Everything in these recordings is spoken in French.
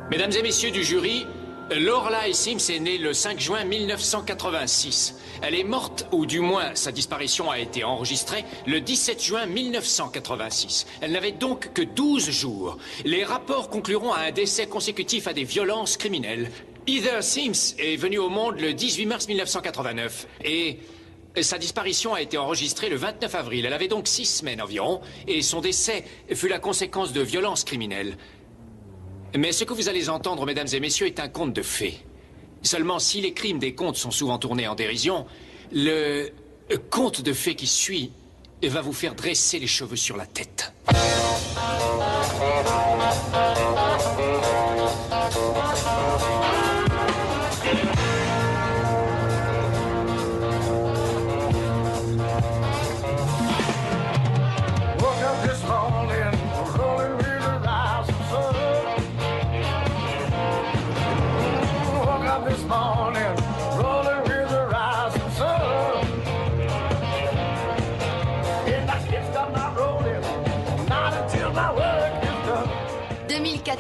Mesdames et messieurs du jury, Lorelai Sims est née le 5 juin 1986. Elle est morte, ou du moins sa disparition a été enregistrée, le 17 juin 1986. Elle n'avait donc que 12 jours. Les rapports concluront à un décès consécutif à des violences criminelles. Heather Sims est venue au monde le 18 mars 1989 et sa disparition a été enregistrée le 29 avril. Elle avait donc 6 semaines environ et son décès fut la conséquence de violences criminelles. Mais ce que vous allez entendre, mesdames et messieurs, est un conte de fées. Seulement, si les crimes des contes sont souvent tournés en dérision, le conte de fées qui suit va vous faire dresser les cheveux sur la tête.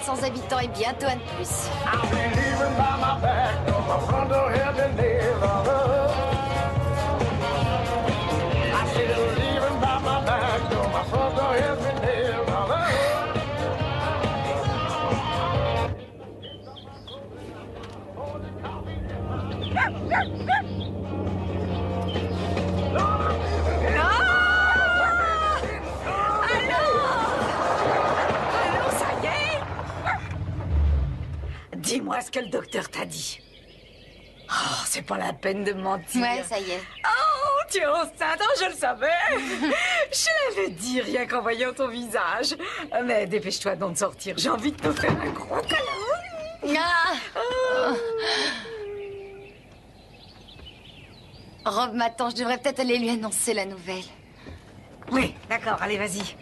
Sans habitants et bientôt un de plus. Dis-moi ce que le docteur t'a dit. Oh, c'est pas la peine de mentir. Ouais, ça y est. Oh, tu es enceinte, oh, je le savais. Je l'avais dit rien qu'en voyant ton visage. Mais dépêche-toi donc de sortir. J'ai envie de te faire un gros câlin. Rob m'attend, je devrais peut-être aller lui annoncer la nouvelle. Oui, d'accord, allez, vas-y.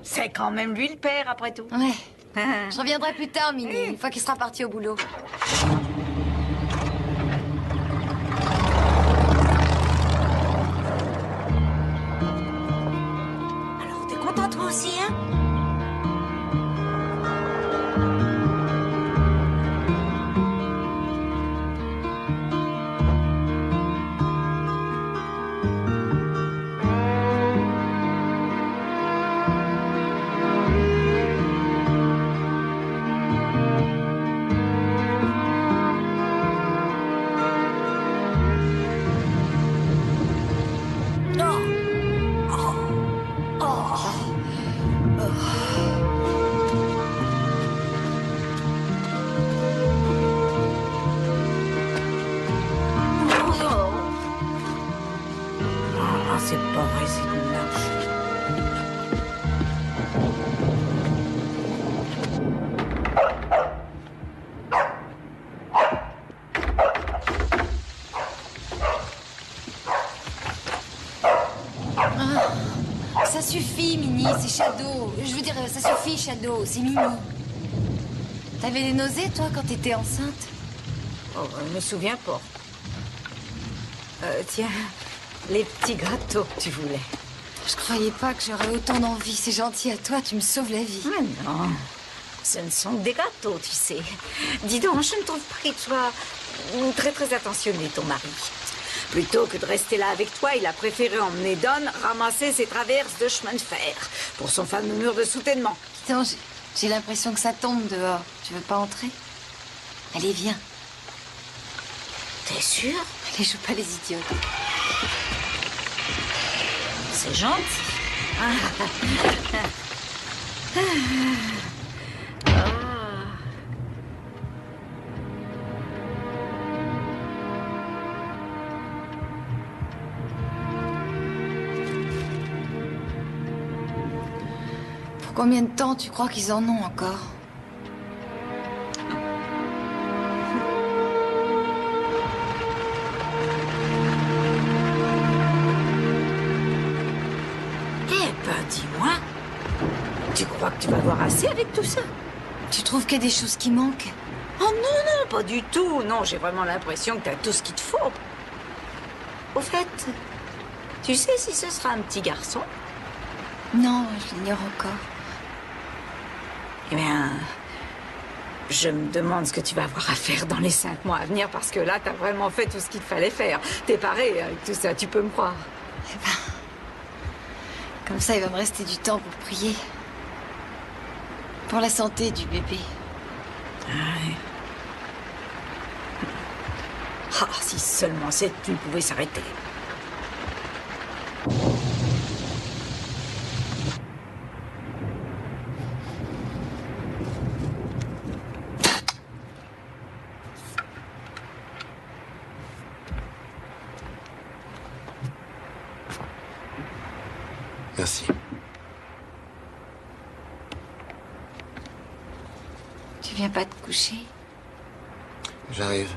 C'est quand même lui le père, après tout. Ouais. Je reviendrai plus tard, Minnie, une fois qu'il sera parti au boulot. Alors, t'es content toi aussi, hein? C'est pas vrai, c'est une lâche. Ça suffit, Minnie, c'est Shadow. Je veux dire, ça suffit, Shadow, c'est Minnie. T'avais des nausées, toi, quand t'étais enceinte? Oh, je me souviens pas. Tiens, les petits gâteaux que tu voulais. Je croyais pas que j'aurais autant d'envie. C'est gentil à toi, tu me sauves la vie. Mais non, ce ne sont que des gâteaux, tu sais. Dis donc, je ne trouve pas qu'il soit très très attentionné, ton mari. Plutôt que de rester là avec toi, il a préféré emmener Don ramasser ses traverses de chemin de fer pour son fameux mur de soutènement. Putain, j'ai l'impression que ça tombe dehors. Tu veux pas entrer? Allez, viens. T'es sûr? Allez, joue pas les idiots. C'est gentil. Pour combien de temps tu crois qu'ils en ont encore? Dis-moi, tu crois que tu vas voir assez avec tout ça? Tu trouves qu'il y a des choses qui manquent? Oh non, non, pas du tout. Non, j'ai vraiment l'impression que tu as tout ce qu'il te faut. Au fait, tu sais si ce sera un petit garçon? Non, je l'ignore encore. Eh bien, Je me demande ce que tu vas avoir à faire dans les 5 mois à venir, parce que là, t'as vraiment fait tout ce qu'il fallait faire. T'es paré avec tout ça, tu peux me croire. Eh ben, comme ça, il va me rester du temps pour prier. Pour la santé du bébé. Ah, si seulement cette nuit pouvait s'arrêter. Merci. Tu viens pas te coucher? J'arrive.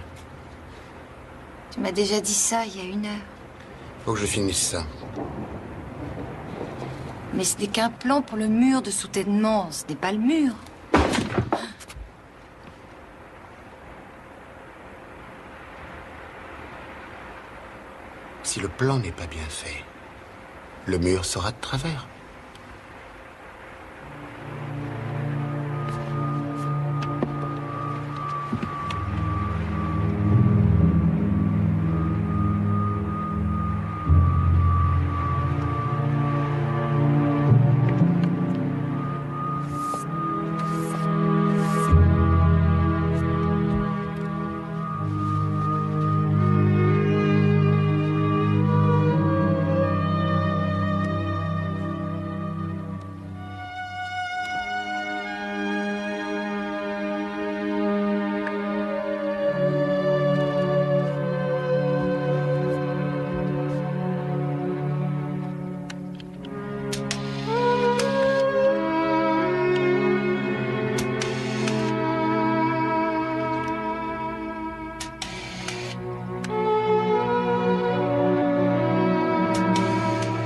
Tu m'as déjà dit ça il y a 1 heure. Faut que je finisse ça. Mais ce n'est qu'un plan pour le mur de soutènement. Ce n'est pas le mur. Si le plan n'est pas bien fait, le mur sera de travers.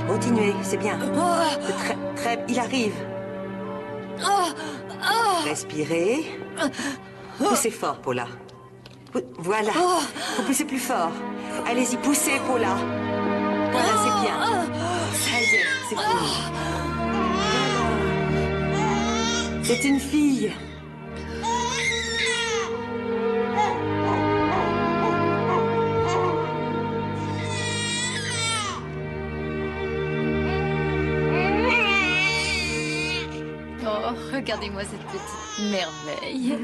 Continuez, c'est bien. Très, il arrive. Respirez. Poussez fort, Paula. Voilà. Faut pousser plus fort. Allez-y, poussez, Paula. Voilà, c'est bien. Ça y est, c'est fini. Voilà. C'est une fille. Oh, regardez-moi cette petite merveille.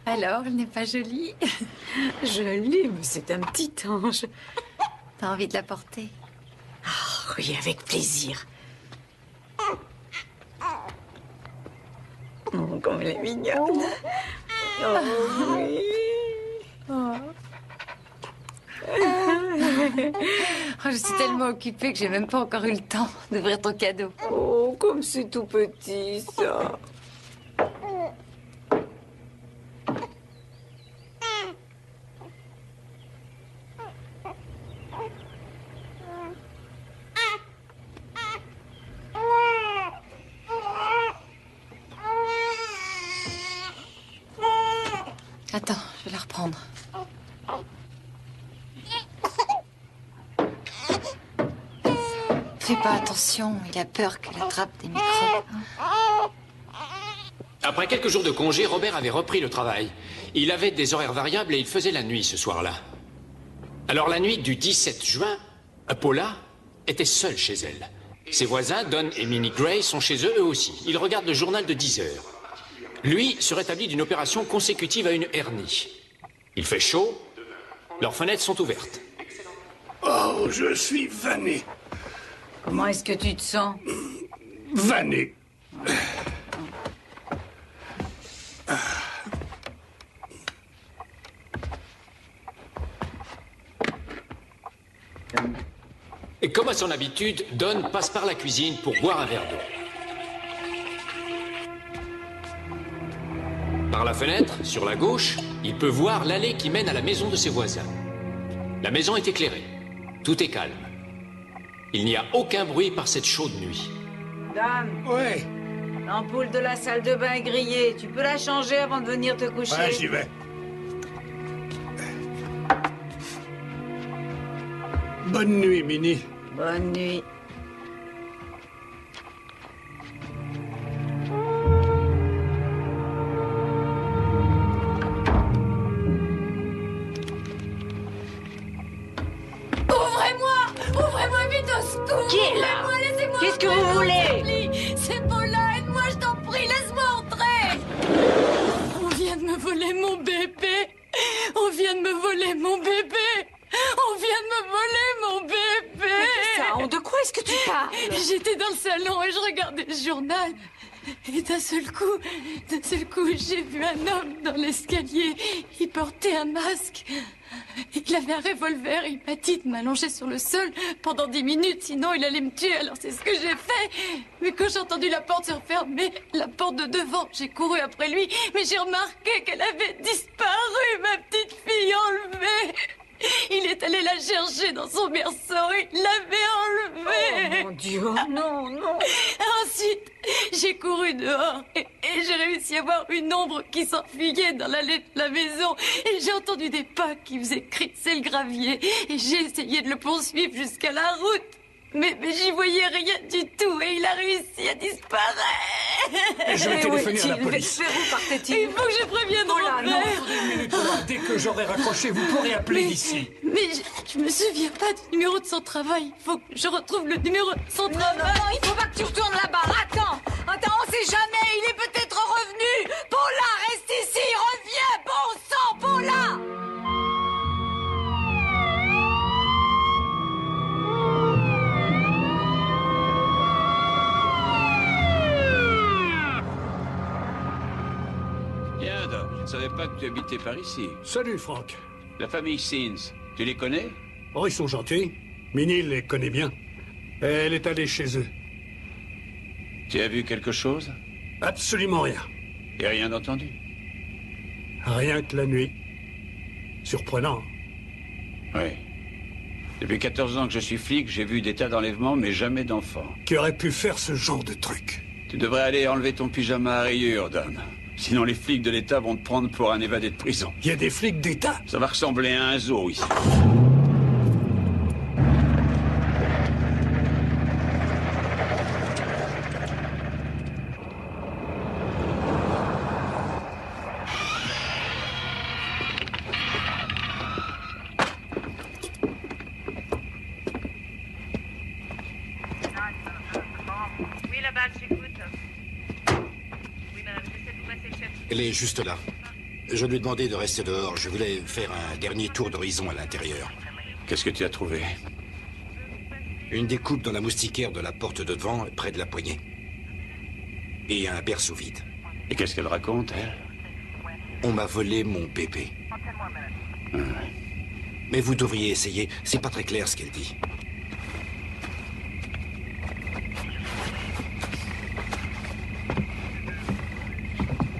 Alors, elle n'est pas jolie? Jolie, mais c'est un petit ange. T'as envie de la porter? Oh, oui, avec plaisir. Oh, comme elle est mignonne. Oh, oui. Oh, je suis tellement occupée que j'ai même pas encore eu le temps d'ouvrir ton cadeau. Oh, comme c'est tout petit, ça. Attends, je vais la reprendre. Fais pas attention, il a peur qu'elle attrape des microbes. Après quelques jours de congé, Robert avait repris le travail. Il avait des horaires variables et il faisait la nuit ce soir-là. Alors la nuit du 17 juin, Paula était seule chez elle. Ses voisins, Don et Minnie Gray, sont chez eux aussi. Ils regardent le journal de 10 heures. Lui se rétablit d'une opération consécutive à une hernie. Il fait chaud, leurs fenêtres sont ouvertes. Oh, je suis vanné. Comment est-ce que tu te sens? Vanné. Et comme à son habitude, Don passe par la cuisine pour boire un verre d'eau. Par la fenêtre, sur la gauche, il peut voir l'allée qui mène à la maison de ses voisins. La maison est éclairée. Tout est calme. Il n'y a aucun bruit par cette chaude nuit. Dan, Ouais, l'ampoule de la salle de bain est grillée. Tu peux la changer avant de venir te coucher? ouais, j'y vais. Bonne nuit, Minnie. Bonne nuit. secours! Qui est là? Aidez-moi, laissez-moi Qu'est-ce que entrer, vous voulez? s'il vous plaît. C'est Paula, aide-moi, je t'en prie, laisse-moi entrer! On vient de me voler mon bébé! On vient de me voler mon bébé! On vient de me voler mon bébé! Ça, de quoi est-ce que tu parles? J'étais dans le salon et je regardais le journal. Et d'un seul coup, j'ai vu un homme dans l'escalier. Il portait un masque. Il avait un revolver. Il m'a dit de m'allonger sur le sol pendant 10 minutes, sinon il allait me tuer. Alors c'est ce que j'ai fait. Mais quand j'ai entendu la porte se refermer, la porte de devant, j'ai couru après lui. Mais j'ai remarqué qu'elle avait disparu, ma petite fille enlevée. Il est allé la chercher dans son berceau. Il l'avait enlevée. Oh mon Dieu, non, non. Ensuite, j'ai couru dehors et j'ai réussi à voir une ombre qui s'enfuyait dans l'allée de la maison. Et j'ai entendu des pas qui faisaient crisser le gravier. Et j'ai essayé de le poursuivre jusqu'à la route. Mais j'y voyais rien du tout et il a réussi à disparaître. Je vais téléphoner à la police. Vers où partait-il? Il faut que je prévienne Oh là, mon non. père. Attendez une minute, Paula. Dès que j'aurai raccroché, vous pourrez appeler ici. Mais je me souviens pas du numéro de son travail. Il faut que je retrouve le numéro de son travail. Non, il faut pas que tu retournes là-bas. Attends, on sait jamais. Il est peut-être revenu. Paula, reste ici. Reviens, bon sang, Paula. Bien, Doc. Je ne savais pas que tu habitais par ici. Salut, Franck. La famille Sins, tu les connais? Oh, ils sont gentils. Minnie les connaît bien. Elle est allée chez eux. Tu as vu quelque chose? Absolument rien. Et rien entendu? Rien que la nuit. Surprenant. Oui. Depuis 14 ans que je suis flic, j'ai vu des tas d'enlèvements, mais jamais d'enfants. Qui aurait pu faire ce genre de truc? Tu devrais aller enlever ton pyjama à rayures, Don. Sinon, les flics de l'État vont te prendre pour un évadé de prison. Il y a des flics d'État? Ça va ressembler à un zoo, ici. Oui, là-bas, j'écoute. Oui, madame, j'essaie de vous passer le chef. Elle est juste là. Je lui ai demandé de rester dehors. Je voulais faire un dernier tour d'horizon à l'intérieur. Qu'est-ce que tu as trouvé? Une découpe dans la moustiquaire de la porte de devant, près de la poignée. Et un berceau vide. Et qu'est-ce qu'elle raconte, elle? On m'a volé mon bébé. Mais vous devriez essayer. C'est pas très clair ce qu'elle dit.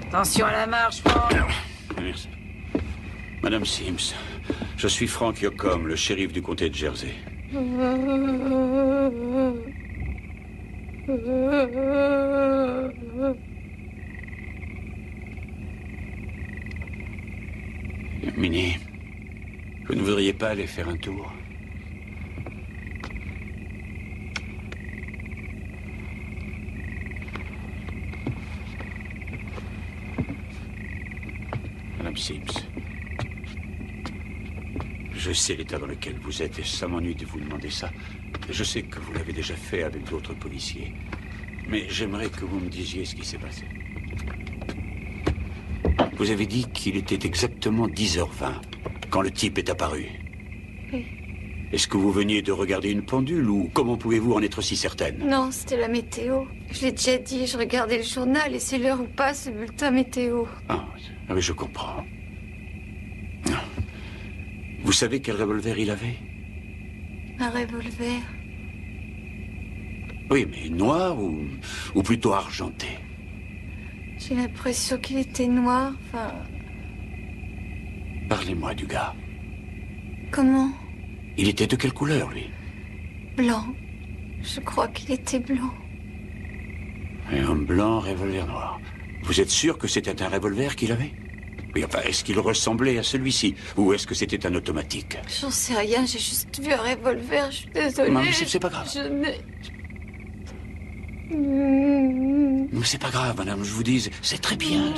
Attention à la marche, Franck. Merci. Madame Sims, je suis Frank Yocom, le shérif du comté de Jersey. Minnie, vous ne voudriez pas aller faire un tour? Madame Sims, je sais l'état dans lequel vous êtes et ça m'ennuie de vous demander ça. Je sais que vous l'avez déjà fait avec d'autres policiers. Mais j'aimerais que vous me disiez ce qui s'est passé. Vous avez dit qu'il était exactement 10h20 quand le type est apparu. Oui. Est-ce que vous veniez de regarder une pendule ou comment pouvez-vous en être si certaine? Non, c'était la météo. Je l'ai déjà dit, je regardais le journal et c'est l'heure où passe le bulletin météo. Ah oui, je comprends. Vous savez quel revolver il avait? Un revolver. Oui, mais noir ou plutôt argenté? J'ai l'impression qu'il était noir, enfin... Parlez-moi du gars. Comment? Il était de quelle couleur, lui? Blanc. Je crois qu'il était blanc. Un homme blanc, revolver noir. Vous êtes sûr que c'était un revolver qu'il avait? Oui, enfin, est-ce qu'il ressemblait à celui-ci? Ou est-ce que c'était un automatique? J'en sais rien, j'ai juste vu un revolver, je suis désolée. Non, mais c'est pas grave. Je n'ai... Mais c'est pas grave, madame, je vous dis, c'est très bien.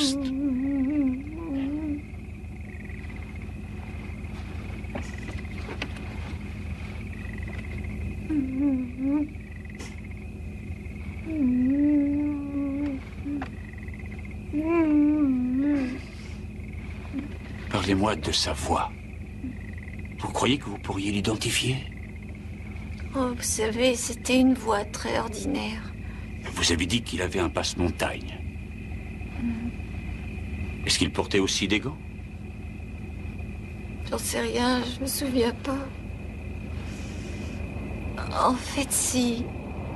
Parlez-moi de sa voix. Vous croyez que vous pourriez l'identifier? Oh, vous savez, c'était une voix très ordinaire. Vous avez dit qu'il avait un passe-montagne. Est-ce qu'il portait aussi des gants? J'en sais rien, je me souviens pas. En fait, si.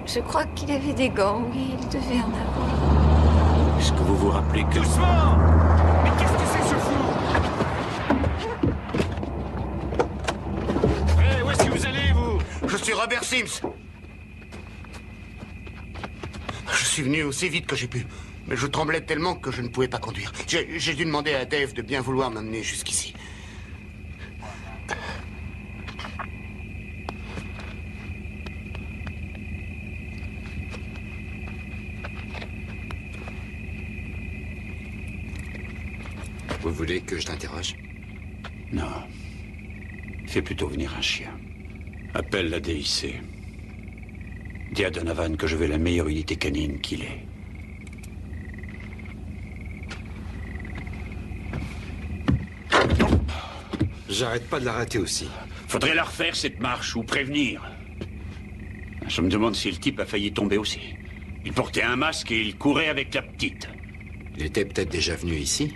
Je crois qu'il avait des gants, oui, il devait en avoir. Est-ce que vous vous rappelez que... Doucement! Mais qu'est-ce que c'est ce fou? Hé, où est-ce que vous allez, vous? Je suis Robert Sims. Je suis venu aussi vite que j'ai pu. Mais je tremblais tellement que je ne pouvais pas conduire. J'ai dû demander à Dave de bien vouloir m'amener jusqu'ici. Vous voulez que je l'interroge? Non. Fais plutôt venir un chien. Appelle la DIC. Dis à Donovan que je veux la meilleure unité canine qu'il ait. J'arrête pas de la rater aussi. Faudrait la refaire, cette marche, ou prévenir. Je me demande si le type a failli tomber aussi. Il portait un masque et il courait avec la petite. Il était peut-être déjà venu ici.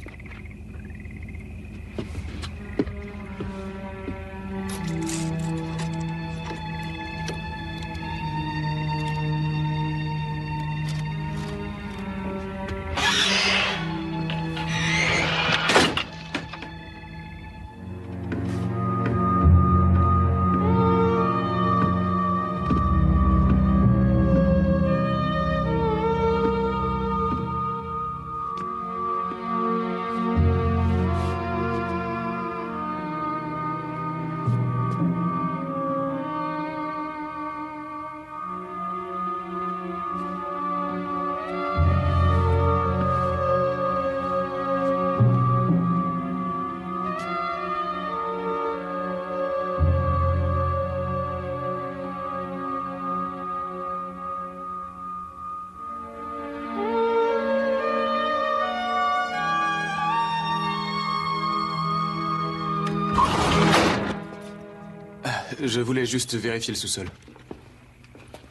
Je voulais juste vérifier le sous-sol.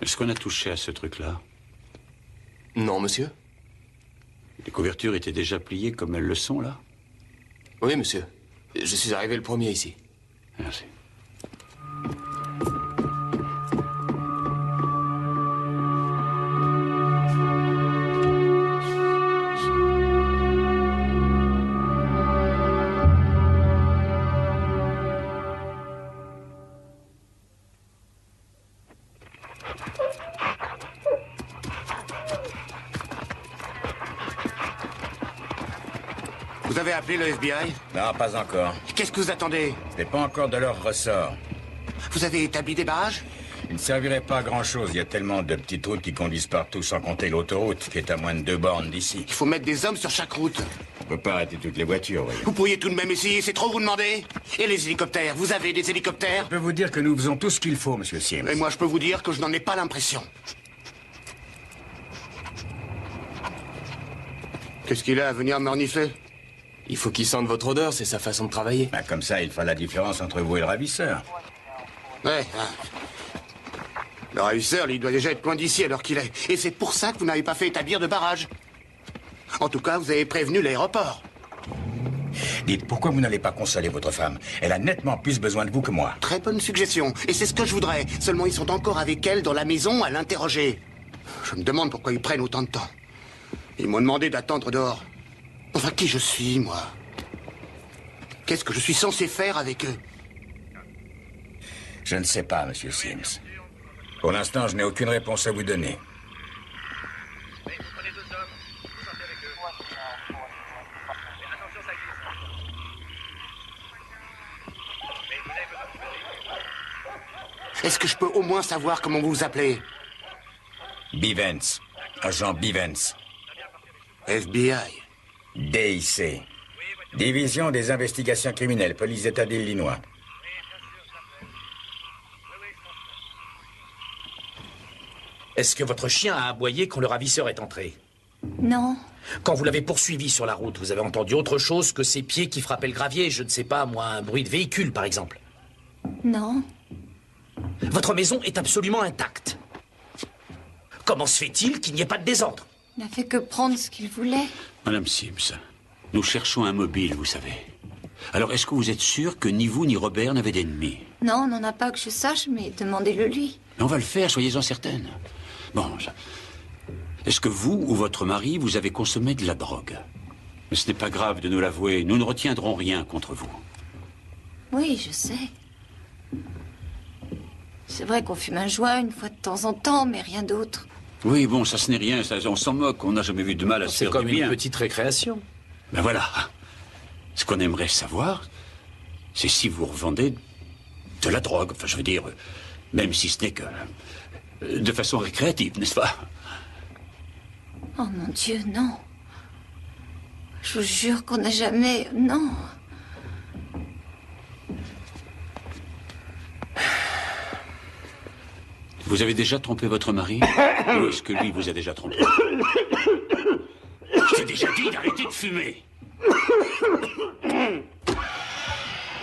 Est-ce qu'on a touché à ce truc-là? Non, monsieur. Les couvertures étaient déjà pliées comme elles le sont, là? Oui, monsieur. Je suis arrivé le premier ici. Merci. Vous avez appelé le FBI? Non, pas encore. Qu'est-ce que vous attendez? C'est pas encore de leur ressort. Vous avez établi des barrages? Il ne servirait pas à grand-chose. Il y a tellement de petites routes qui conduisent partout, sans compter l'autoroute, qui est à moins de 2 bornes d'ici. Il faut mettre des hommes sur chaque route. On peut pas arrêter toutes les voitures, voyez. Vous pourriez tout de même essayer, c'est trop vous demander? Et les hélicoptères? Vous avez des hélicoptères? Je peux vous dire que nous faisons tout ce qu'il faut, monsieur Sims. Et moi, je peux vous dire que je n'en ai pas l'impression. Qu'est-ce qu'il a à venir me renifler? Il faut qu'il sente votre odeur, c'est sa façon de travailler. Ben, comme ça, il fera la différence entre vous et le ravisseur. Ouais. Le ravisseur, lui, il doit déjà être loin d'ici à l'heure qu'il est. Et c'est pour ça que vous n'avez pas fait établir de barrage. En tout cas, vous avez prévenu l'aéroport. Dites, pourquoi vous n'allez pas consoler votre femme? Elle a nettement plus besoin de vous que moi. Très bonne suggestion. Et c'est ce que je voudrais. Seulement, ils sont encore avec elle dans la maison à l'interroger. Je me demande pourquoi ils prennent autant de temps. Ils m'ont demandé d'attendre dehors. Enfin, qui je suis, moi? Qu'est-ce que je suis censé faire avec eux? Je ne sais pas, monsieur Sims. Pour l'instant, je n'ai aucune réponse à vous donner. Est-ce que je peux au moins savoir comment vous vous appelez? Bivens. Agent Bivens. FBI. DIC. Division des investigations criminelles, police d'État d'Illinois. Est-ce que votre chien a aboyé quand le ravisseur est entré? Non. Quand vous l'avez poursuivi sur la route, vous avez entendu autre chose que ses pieds qui frappaient le gravier, je ne sais pas, moi, un bruit de véhicule, par exemple. Non. Votre maison est absolument intacte. Comment se fait-il qu'il n'y ait pas de désordre? Il n'a fait que prendre ce qu'il voulait. Madame Sims, nous cherchons un mobile, vous savez. Alors, est-ce que vous êtes sûr que ni vous ni Robert n'avez d'ennemis? Non, on n'en a pas que je sache, mais demandez-le lui. On va le faire, soyez-en certaine. Bon, est-ce que vous ou votre mari, vous avez consommé de la drogue? Mais ce n'est pas grave de nous l'avouer, nous ne retiendrons rien contre vous. Oui, je sais. C'est vrai qu'on fume un joint une fois de temps en temps, mais rien d'autre. Oui, bon, ça ce n'est rien, ça, on s'en moque, on n'a jamais vu de mal à se faire du bien. C'est comme une petite récréation. Ben voilà. Ce qu'on aimerait savoir, c'est si vous revendez de la drogue. Enfin, je veux dire, même si ce n'est que de façon récréative, n'est-ce pas? Oh mon Dieu, non. Je vous jure qu'on n'a jamais... Non. Vous avez déjà trompé votre mari? Ou est-ce que lui vous a déjà trompé? Je t'ai déjà dit d'arrêter de fumer.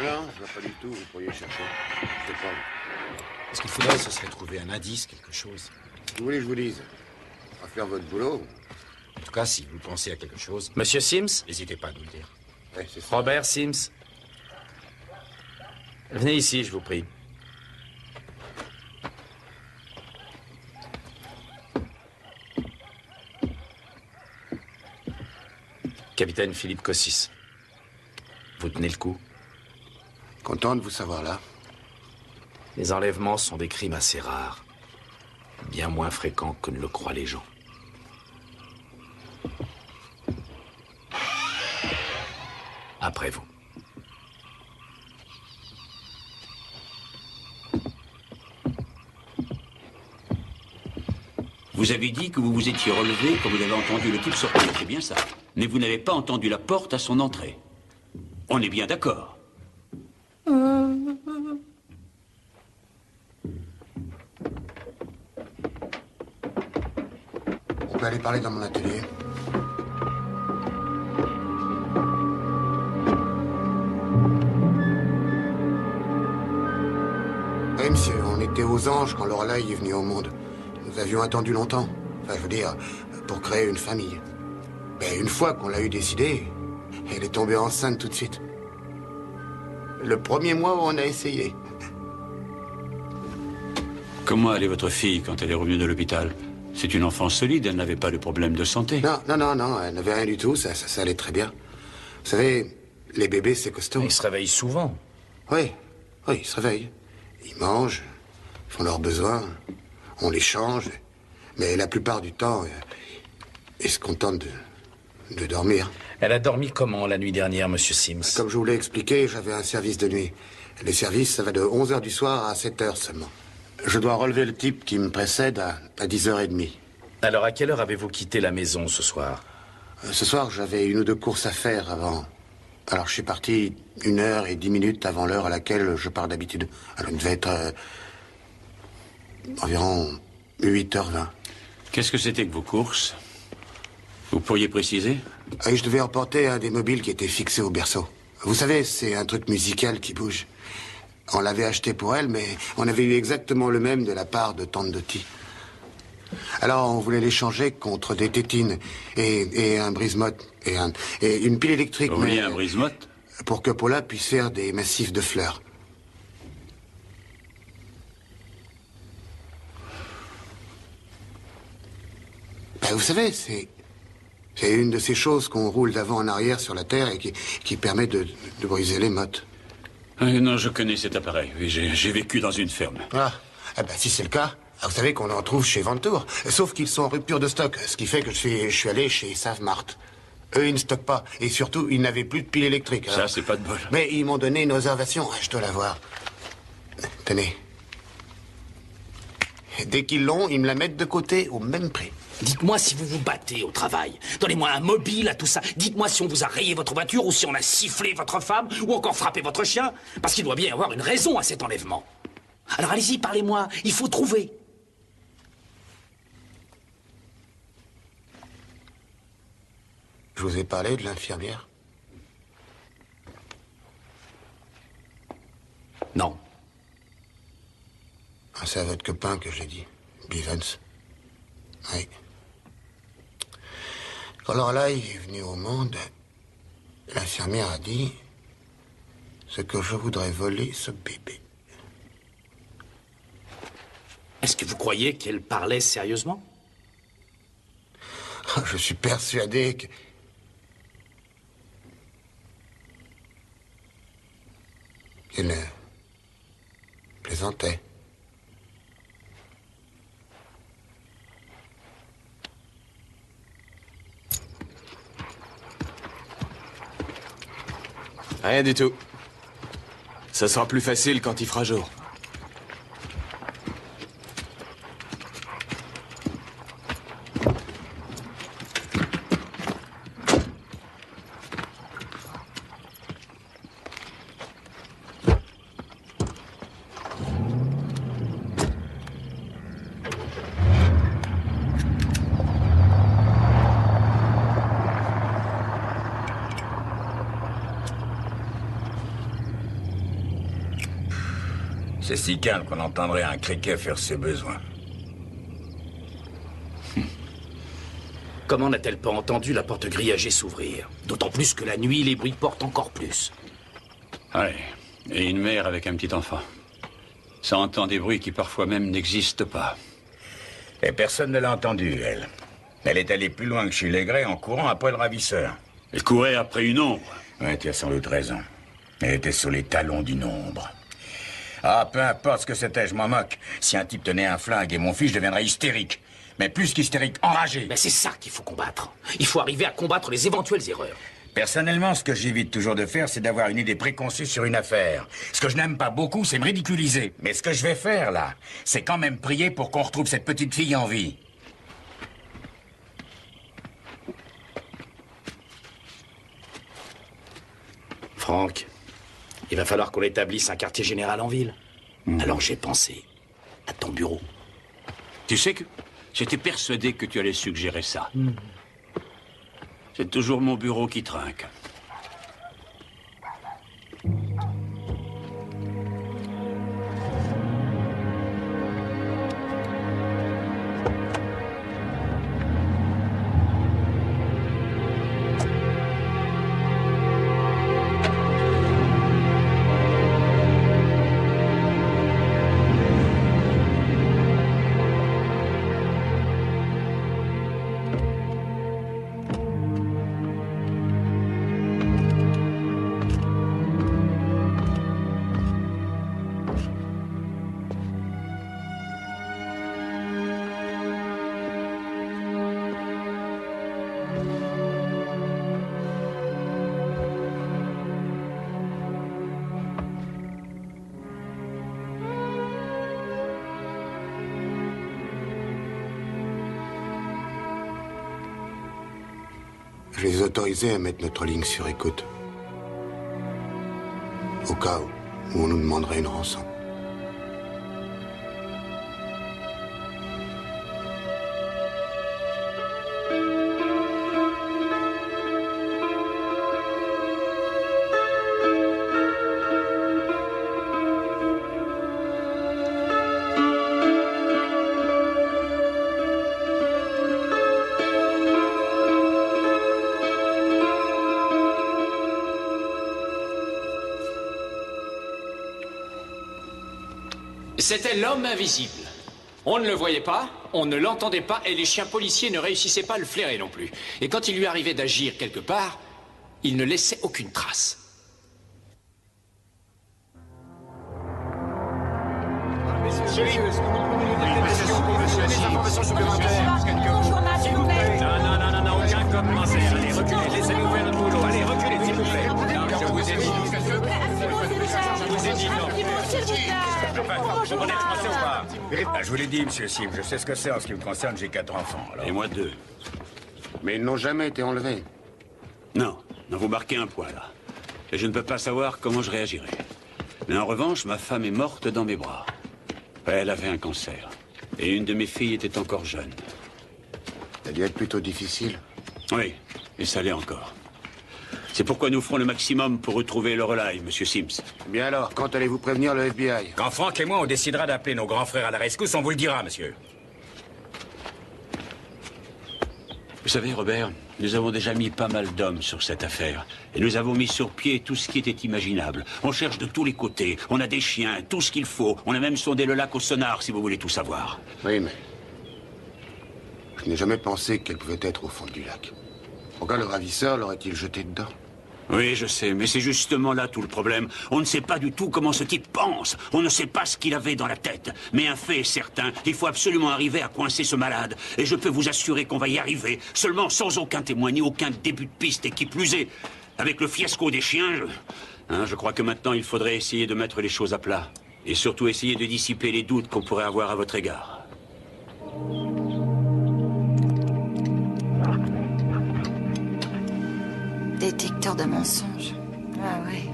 Non, je vois pas du tout, vous pourriez chercher. Je sais pas. Ce qu'il faudrait, ce serait trouver un indice, quelque chose. Vous voulez que je vous dise? À faire votre boulot. En tout cas, si vous pensez à quelque chose... Monsieur Sims? N'hésitez pas à nous le dire. Ouais, c'est ça. Robert Sims? Venez ici, je vous prie. Capitaine Philippe Cossis. Vous tenez le coup? Content de vous savoir là. Les enlèvements sont des crimes assez rares. Bien moins fréquents que ne le croient les gens. Après vous. Vous avez dit que vous vous étiez relevé quand vous avez entendu le type sortir, c'est bien ça. Mais vous n'avez pas entendu la porte à son entrée. On est bien d'accord. On peut aller parler dans mon atelier. Oui, monsieur, on était aux Anges quand Lorelai est venue au monde. Nous avions attendu longtemps. Enfin, je veux dire, pour créer une famille. Mais une fois qu'on l'a eu décidé, elle est tombée enceinte tout de suite. Le premier mois où on a essayé. Comment allait votre fille quand elle est revenue de l'hôpital? C'est une enfant solide, elle n'avait pas de problème de santé. Non, elle n'avait rien du tout, ça allait très bien. Vous savez, les bébés, c'est costaud. Ils se réveillent souvent. Oui, ils se réveillent. Ils mangent, ils font leurs besoins, on les change. Mais la plupart du temps, ils se contentent de dormir. Elle a dormi comment la nuit dernière, monsieur Sims? Comme je vous l'ai expliqué, j'avais un service de nuit. Les services, ça va de 11h du soir à 7h seulement. Je dois relever le type qui me précède à 10h30. Alors, à quelle heure avez-vous quitté la maison ce soir? Ce soir, j'avais 1 ou 2 courses à faire avant. Alors, je suis parti 1h10 avant l'heure à laquelle je pars d'habitude. Alors, il devait être environ 8h20. Qu'est-ce que c'était que vos courses? Vous pourriez préciser? Je devais emporter un des mobiles qui était fixé au berceau. Vous savez, c'est un truc musical qui bouge. On l'avait acheté pour elle, mais on avait eu exactement le même de la part de tante Dottie. Alors, on voulait l'échanger contre des tétines et un brise-motte et une pile électrique. Vous vouliez un brise-motte? Pour que Paula puisse faire des massifs de fleurs. Vous savez, c'est une de ces choses qu'on roule d'avant en arrière sur la terre et qui permet de briser les mottes. Non, je connais cet appareil. Oui, j'ai vécu dans une ferme. Si c'est le cas, vous savez qu'on en trouve chez Ventour. Sauf qu'ils sont en rupture de stock, ce qui fait que je suis allé chez Savmart. Eux, ils ne stockent pas. Et surtout, ils n'avaient plus de pile électrique. Ça, c'est pas de bol. Mais ils m'ont donné une observation. Je dois la voir. Tenez. Dès qu'ils l'ont, ils me la mettent de côté au même prix. Dites-moi si vous vous battez au travail. Donnez-moi un mobile à tout ça. Dites-moi si on vous a rayé votre voiture ou si on a sifflé votre femme ou encore frappé votre chien. Parce qu'il doit bien y avoir une raison à cet enlèvement. Alors allez-y, parlez-moi. Il faut trouver. vous ai parlé de l'infirmière? Non. Ah, c'est à votre copain que je l'ai dit, Bivens. Oui. Quand Lorelai est venue au monde, l'infirmière a dit... c'est que je voudrais voler ce bébé. Est-ce que vous croyez qu'elle parlait sérieusement? Je suis persuadé que... qu'elle plaisantait. Rien du tout. Ça sera plus facile quand il fera jour. C'est si calme qu'on entendrait un criquet faire ses besoins. Comment n'a-t-elle pas entendu la porte grillagée s'ouvrir? D'autant plus que la nuit, les bruits portent encore plus. Ouais, et une mère avec un petit enfant. Ça entend des bruits qui parfois même n'existent pas. Et personne ne l'a entendue, elle. Elle est allée plus loin que chez Legray en courant après le ravisseur. Elle courait après une ombre. Ouais, tu as sans doute raison. Elle était sur les talons d'une ombre. Ah, peu importe ce que c'était, je m'en moque. Si un type tenait un flingue et mon fils, je deviendrais hystérique. Mais plus qu'hystérique, enragé. Mais c'est ça qu'il faut combattre. Il faut arriver à combattre les éventuelles erreurs. Personnellement, ce que j'évite toujours de faire, c'est d'avoir une idée préconçue sur une affaire. Ce que je n'aime pas beaucoup, c'est me ridiculiser. Mais ce que je vais faire, là, c'est quand même prier pour qu'on retrouve cette petite fille en vie. Franck, il va falloir qu'on établisse un quartier général en ville. Alors j'ai pensé à ton bureau. Tu sais que j'étais persuadé que tu allais suggérer ça. C'est toujours mon bureau qui trinque. Je les ai autorisés à mettre notre ligne sur écoute. Au cas où on nous demanderait une rançon. C'était l'homme invisible. On ne le voyait pas, on ne l'entendait pas, et les chiens policiers ne réussissaient pas à le flairer non plus. Et quand il lui arrivait d'agir quelque part, il ne laissait aucune trace. Messieurs, est-ce que vous pouvez nous donner des informations supplémentaires? Non, aucun commentaire. Allez, reculez, laissez-nous faire notre boulot. Allez, reculez, s'il vous plaît. Non, je vous ai dit. Je vous ai dit non. Vous prenez le français ou pas? Ah, je vous l'ai dit, monsieur Sim, je sais ce que c'est en ce qui me concerne, j'ai 4 enfants. Alors... Et moi 2. Mais ils n'ont jamais été enlevés. Non, vous marquez un point là. Et je ne peux pas savoir comment je réagirai. Mais en revanche, ma femme est morte dans mes bras. Elle avait un cancer. Et une de mes filles était encore jeune. Ça a dû être plutôt difficile. Oui, Et ça l'est encore. C'est pourquoi nous ferons le maximum pour retrouver Lorelai, monsieur Sims. Bien alors, quand allez-vous prévenir le FBI? Quand Franck et moi, on décidera d'appeler nos grands frères à la rescousse, on vous le dira, monsieur. Vous savez, Robert, nous avons déjà mis pas mal d'hommes sur cette affaire. Et nous avons mis sur pied tout ce qui était imaginable. On cherche de tous les côtés. On a des chiens, tout ce qu'il faut. On a même sondé le lac au sonar, si vous voulez tout savoir. Oui, mais... je n'ai jamais pensé qu'elle pouvait être au fond du lac. Pourquoi le ravisseur l'aurait-il jeté dedans? Oui, je sais, mais c'est justement là tout le problème. On ne sait pas du tout comment ce type pense. On ne sait pas ce qu'il avait dans la tête. Mais un fait est certain, il faut absolument arriver à coincer ce malade. Et je peux vous assurer qu'on va y arriver. Seulement sans aucun témoin, ni aucun début de piste. Et qui plus est, avec le fiasco des chiens, je crois que maintenant il faudrait essayer de mettre les choses à plat. Et surtout essayer de dissiper les doutes qu'on pourrait avoir à votre égard. Détecteur de mensonges. Ah ouais.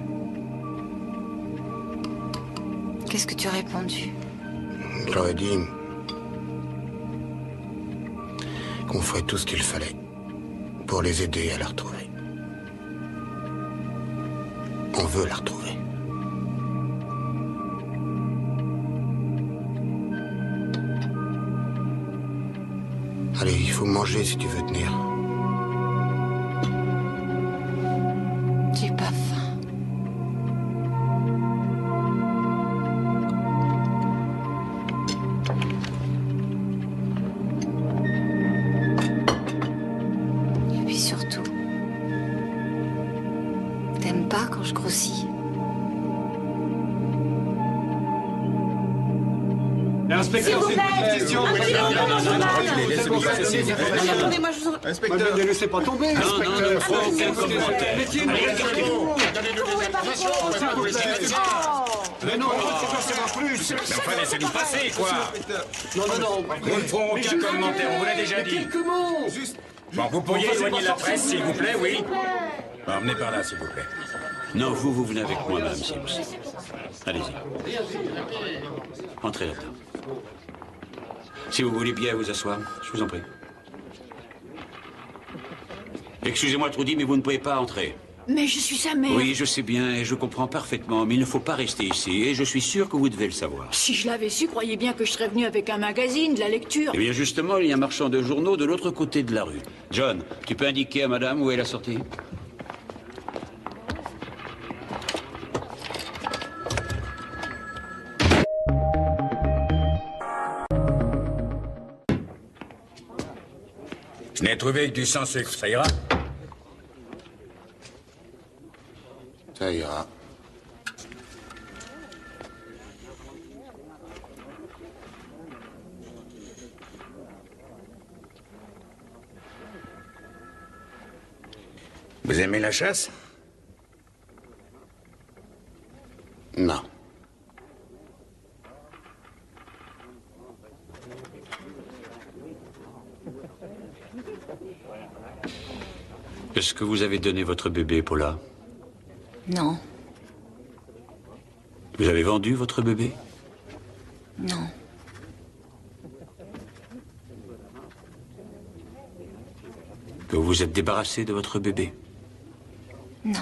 Qu'est-ce que tu as répondu? J'aurais dit... qu'on ferait tout ce qu'il fallait pour les aider à la retrouver. On veut la retrouver. Allez, il faut manger si tu veux tenir. J'ai pas faim. Et puis surtout, t'aimes pas quand je grossis? Inspecteur, c'est une petite question. Attendez, moi je vous en... Inspecteur, ne laissez pas tomber, inspecteur. Non, faut aucun commentaire. Allez, écartez-vous. Mais non, c'est pas savoir plus. Mais enfin, laissez-nous passer, quoi. Non. Nous ne ferons aucun commentaire, on vous l'a déjà dit. Quelques mots, juste... Bon, vous pourriez éloigner la presse, s'il vous plaît, oui? Bon, venez par là, s'il vous plaît. Non, vous venez avec moi, Madame Sims. Allez-y. Entrez là-dedans. Si vous voulez bien vous asseoir, je vous en prie. Excusez-moi, Trudy, mais vous ne pouvez pas entrer. Mais je suis sa mère. Oui, je sais bien et je comprends parfaitement, mais il ne faut pas rester ici et je suis sûr que vous devez le savoir. Si je l'avais su, croyez bien que je serais venu avec un magazine, de la lecture. Eh bien, justement, il y a un marchand de journaux de l'autre côté de la rue. John, tu peux indiquer à madame où est la sortie? Je n'ai trouvé que du sans sucre, ça ira? Ça ira. Vous aimez la chasse? Non. Est-ce que vous avez donné votre bébé, Paula? Non. Vous avez vendu votre bébé? Non. Que vous vous êtes débarrassé de votre bébé? Non.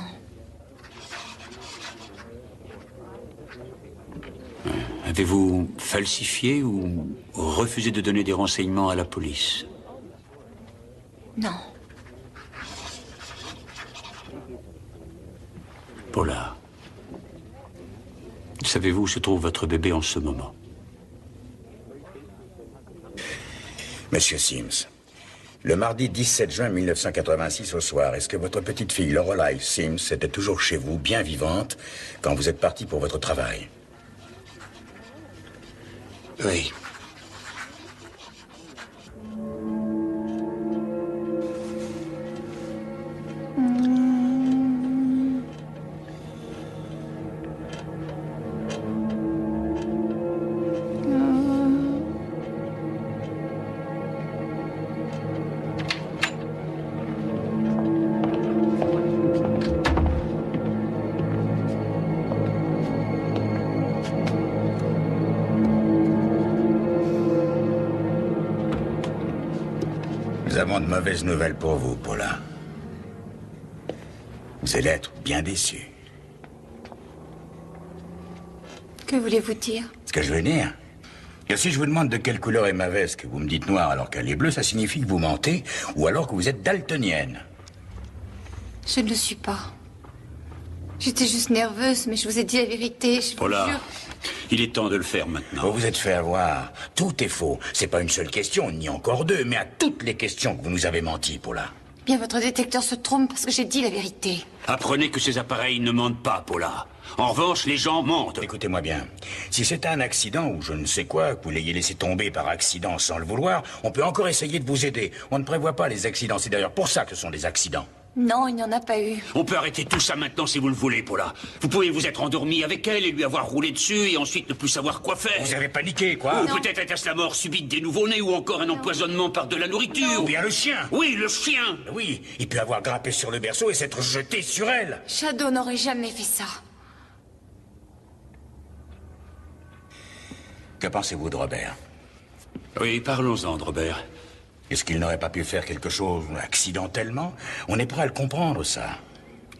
Avez-vous falsifié ou refusé de donner des renseignements à la police? Non. Paula, savez-vous où se trouve votre bébé en ce moment? Monsieur Sims, le mardi 17 juin 1986 au soir, est-ce que votre petite fille Lorelai Sims était toujours chez vous, bien vivante, quand vous êtes parti pour votre travail? Oui. Nous avons de mauvaises nouvelles pour vous, Paula. Vous allez être bien déçu. Que voulez-vous dire? Ce que je veux dire, que si je vous demande de quelle couleur est ma veste, que vous me dites noire alors qu'elle est bleue, ça signifie que vous mentez, ou alors que vous êtes daltonienne. Je ne le suis pas. J'étais juste nerveuse, mais je vous ai dit la vérité, je vous Paula, jure. il est temps de le faire maintenant. Vous vous êtes fait avoir. Tout est faux. C'est pas une seule question, ni encore deux, mais à toutes les questions que vous nous avez menti, Paula. Bien, votre détecteur se trompe parce que j'ai dit la vérité. Apprenez que ces appareils ne mentent pas, Paula. En revanche, les gens mentent. Écoutez-moi bien. Si c'est un accident ou je ne sais quoi, que vous l'ayez laissé tomber par accident sans le vouloir, on peut encore essayer de vous aider. On ne prévoit pas les accidents. C'est d'ailleurs pour ça que ce sont des accidents. Non, il n'y en a pas eu. On peut arrêter tout ça maintenant si vous le voulez, Paula. Vous pouvez vous être endormi avec elle et lui avoir roulé dessus et ensuite ne plus savoir quoi faire. Vous avez paniqué, quoi. Ou peut-être était-ce la mort subite des nouveau-nés ou encore un empoisonnement par de la nourriture. Ou bien le chien. Oui, le chien. Oui, il peut avoir grimpé sur le berceau et s'être jeté sur elle. Shadow n'aurait jamais fait ça. Que pensez-vous de Robert? Oui, parlons-en de Robert. Est-ce qu'il n'aurait pas pu faire quelque chose accidentellement? On est prêt à le comprendre, ça.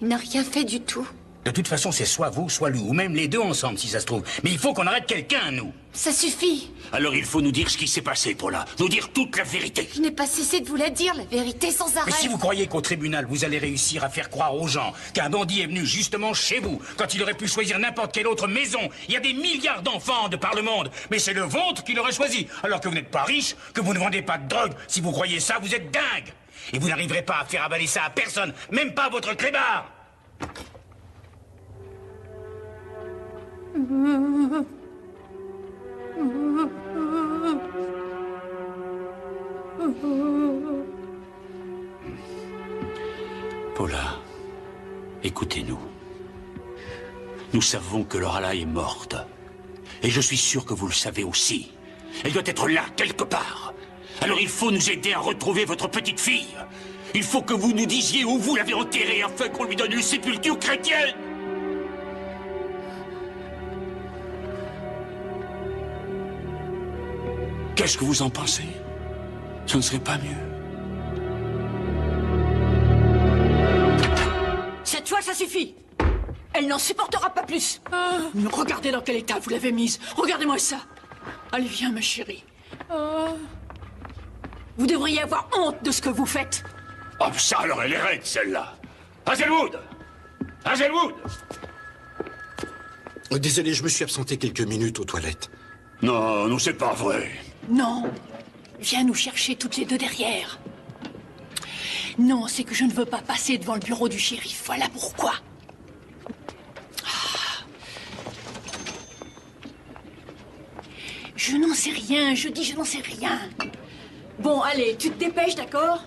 Il n'a rien fait du tout. De toute façon, c'est soit vous, soit lui, ou même les deux ensemble, si ça se trouve. Mais il faut qu'on arrête quelqu'un, nous. Ça suffit. Alors il faut nous dire ce qui s'est passé, Paula. Nous dire toute la vérité. Je n'ai pas cessé de vous la dire, la vérité sans arrêt. Mais si vous croyez qu'au tribunal, vous allez réussir à faire croire aux gens qu'un bandit est venu justement chez vous, quand il aurait pu choisir n'importe quelle autre maison, il y a des milliards d'enfants de par le monde, mais c'est le vôtre qu'il aurait choisi, alors que vous n'êtes pas riche, que vous ne vendez pas de drogue. Si vous croyez ça, vous êtes dingue. Et vous n'arriverez pas à faire avaler ça à personne, même pas à votre clébard. Paula, écoutez-nous. Nous savons que Lorelai est morte. Et je suis sûr que vous le savez aussi. Elle doit être là, quelque part. Alors il faut nous aider à retrouver votre petite fille. Il faut que vous nous disiez où vous l'avez enterrée afin qu'on lui donne une sépulture chrétienne. Qu'est-ce que vous en pensez? Ce ne serait pas mieux? Cette fois, ça suffit. Elle n'en supportera pas plus. Regardez dans quel état vous l'avez mise. Regardez-moi ça. Allez, viens, ma chérie. Vous devriez avoir honte de ce que vous faites. Oh, ça alors, elle est raide, celle-là. Hazelwood! Hazelwood! Désolé, je me suis absenté quelques minutes aux toilettes. Non, non, c'est pas vrai. Non. Viens nous chercher toutes les deux derrière. Non, c'est que je ne veux pas passer devant le bureau du shérif. Voilà pourquoi. Je n'en sais rien. Je dis je n'en sais rien. Bon, allez, tu te dépêches, d'accord?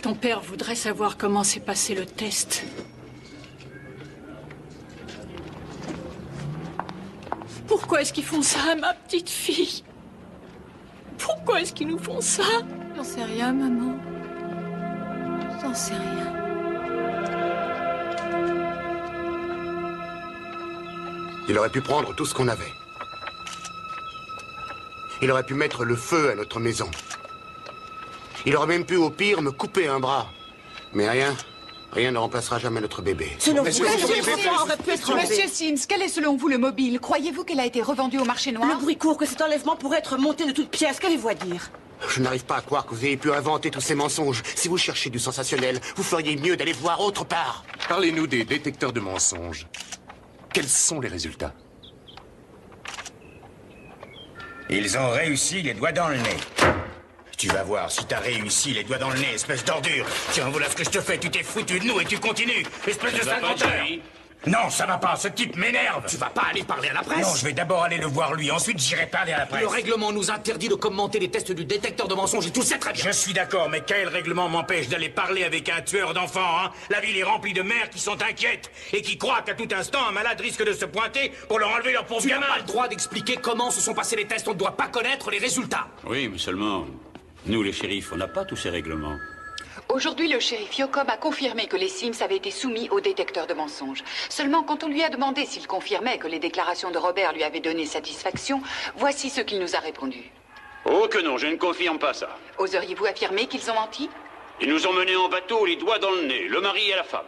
Ton père voudrait savoir comment s'est passé le test. Pourquoi est-ce qu'ils font ça à ma petite fille? Pourquoi est-ce qu'ils nous font ça? J'en sais rien, maman. J'en sais rien. Il aurait pu prendre tout ce qu'on avait. Il aurait pu mettre le feu à notre maison. Il aurait même pu, au pire, me couper un bras. Mais rien ne remplacera jamais notre bébé. Monsieur Sims, quel est selon vous le mobile? Croyez-vous qu'elle a été revendue au marché noir? Le bruit court que cet enlèvement pourrait être monté de toutes pièces. Qu'avez-vous à dire? Je n'arrive pas à croire que vous ayez pu inventer tous ces mensonges. Si vous cherchez du sensationnel, vous feriez mieux d'aller voir autre part. Parlez-nous des détecteurs de mensonges. Quels sont les résultats? Ils ont réussi les doigts dans le nez. Tu vas voir, si t'as réussi les doigts dans le nez, espèce d'ordure. Tiens, voilà ce que je te fais, tu t'es foutu de nous et tu continues, espèce de sale menteur. Non, ça va pas, ce type m'énerve. Tu vas pas aller parler à la presse? Non, je vais d'abord aller le voir lui, ensuite j'irai parler à la presse. Le règlement nous interdit de commenter les tests du détecteur de mensonges, et tu le sais très bien. Je suis d'accord, mais quel règlement m'empêche d'aller parler avec un tueur d'enfants, hein? La ville est remplie de mères qui sont inquiètes et qui croient qu'à tout instant, un malade risque de se pointer pour leur enlever leur pauvre gamin. Tu n'as pas le droit d'expliquer comment se sont passés les tests, on ne doit pas connaître les résultats. Oui, mais seulement, nous les shérifs, on n'a pas tous ces règlements. Aujourd'hui, le shérif Yocom a confirmé que les Sims avaient été soumis au détecteur de mensonges. Seulement, quand on lui a demandé s'il confirmait que les déclarations de Robert lui avaient donné satisfaction, voici ce qu'il nous a répondu. Oh que non, je ne confirme pas ça. Oseriez-vous affirmer qu'ils ont menti? Ils nous ont menés en bateau, les doigts dans le nez, le mari et la femme.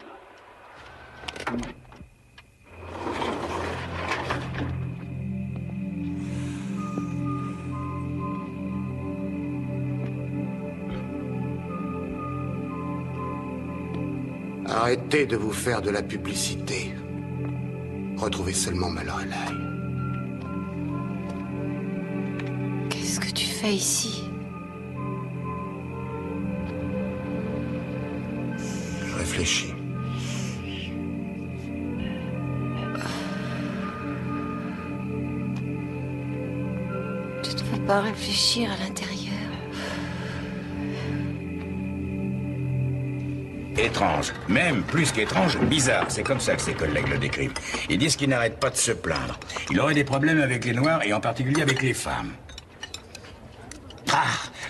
Arrêtez de vous faire de la publicité. Retrouvez seulement ma Lorelai. Qu'est-ce que tu fais ici? Je réfléchis. Tu ne dois pas réfléchir à l'intérieur. Étrange, même plus qu'étrange, bizarre. C'est comme ça que ses collègues le décrivent. Ils disent qu'il n'arrête pas de se plaindre. Il aurait des problèmes avec les Noirs et en particulier avec les femmes. Ah,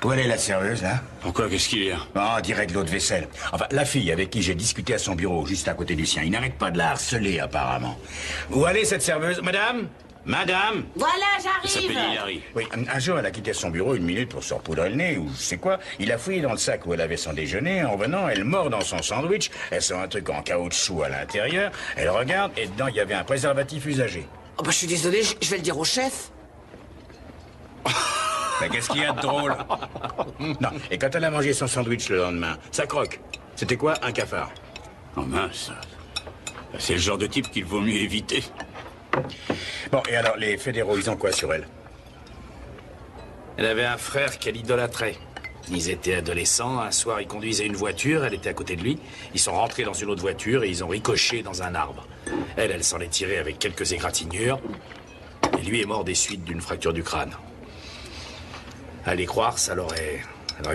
où elle est la serveuse, là? Pourquoi? Qu'est-ce qu'il y a? Oh, dirait de l'eau de vaisselle. Enfin, la fille avec qui j'ai discuté à son bureau, juste à côté du sien, il n'arrête pas de la harceler, apparemment. Où allez cette serveuse? Madame? Madame? Voilà, Elle j'arrive. s'appelle Hilary. Oui, un jour, elle a quitté son bureau 1 minute pour se repoudrer le nez, ou je sais quoi. Il a fouillé dans le sac où elle avait son déjeuner. En revenant, elle mord dans son sandwich. Elle sent un truc en caoutchouc à l'intérieur. Elle regarde, et dedans, il y avait un préservatif usagé. Oh bah je suis désolé, je vais le dire au chef. Mais qu'est-ce qu'il y a de drôle? Non, et quand elle a mangé son sandwich le lendemain, ça croque. C'était quoi? Un cafard. Oh mince. C'est le genre de type qu'il vaut mieux éviter. Bon, et alors, les fédéraux, ils ont quoi sur elle? Elle avait un frère qu'elle idolâtrait. Ils étaient adolescents, un soir ils conduisaient une voiture, elle était à côté de lui. Ils sont rentrés dans une autre voiture et ils ont ricoché dans un arbre. Elle s'en est tirée avec quelques égratignures. Et lui est mort des suites d'une fracture du crâne. À les croire, ça l'aurait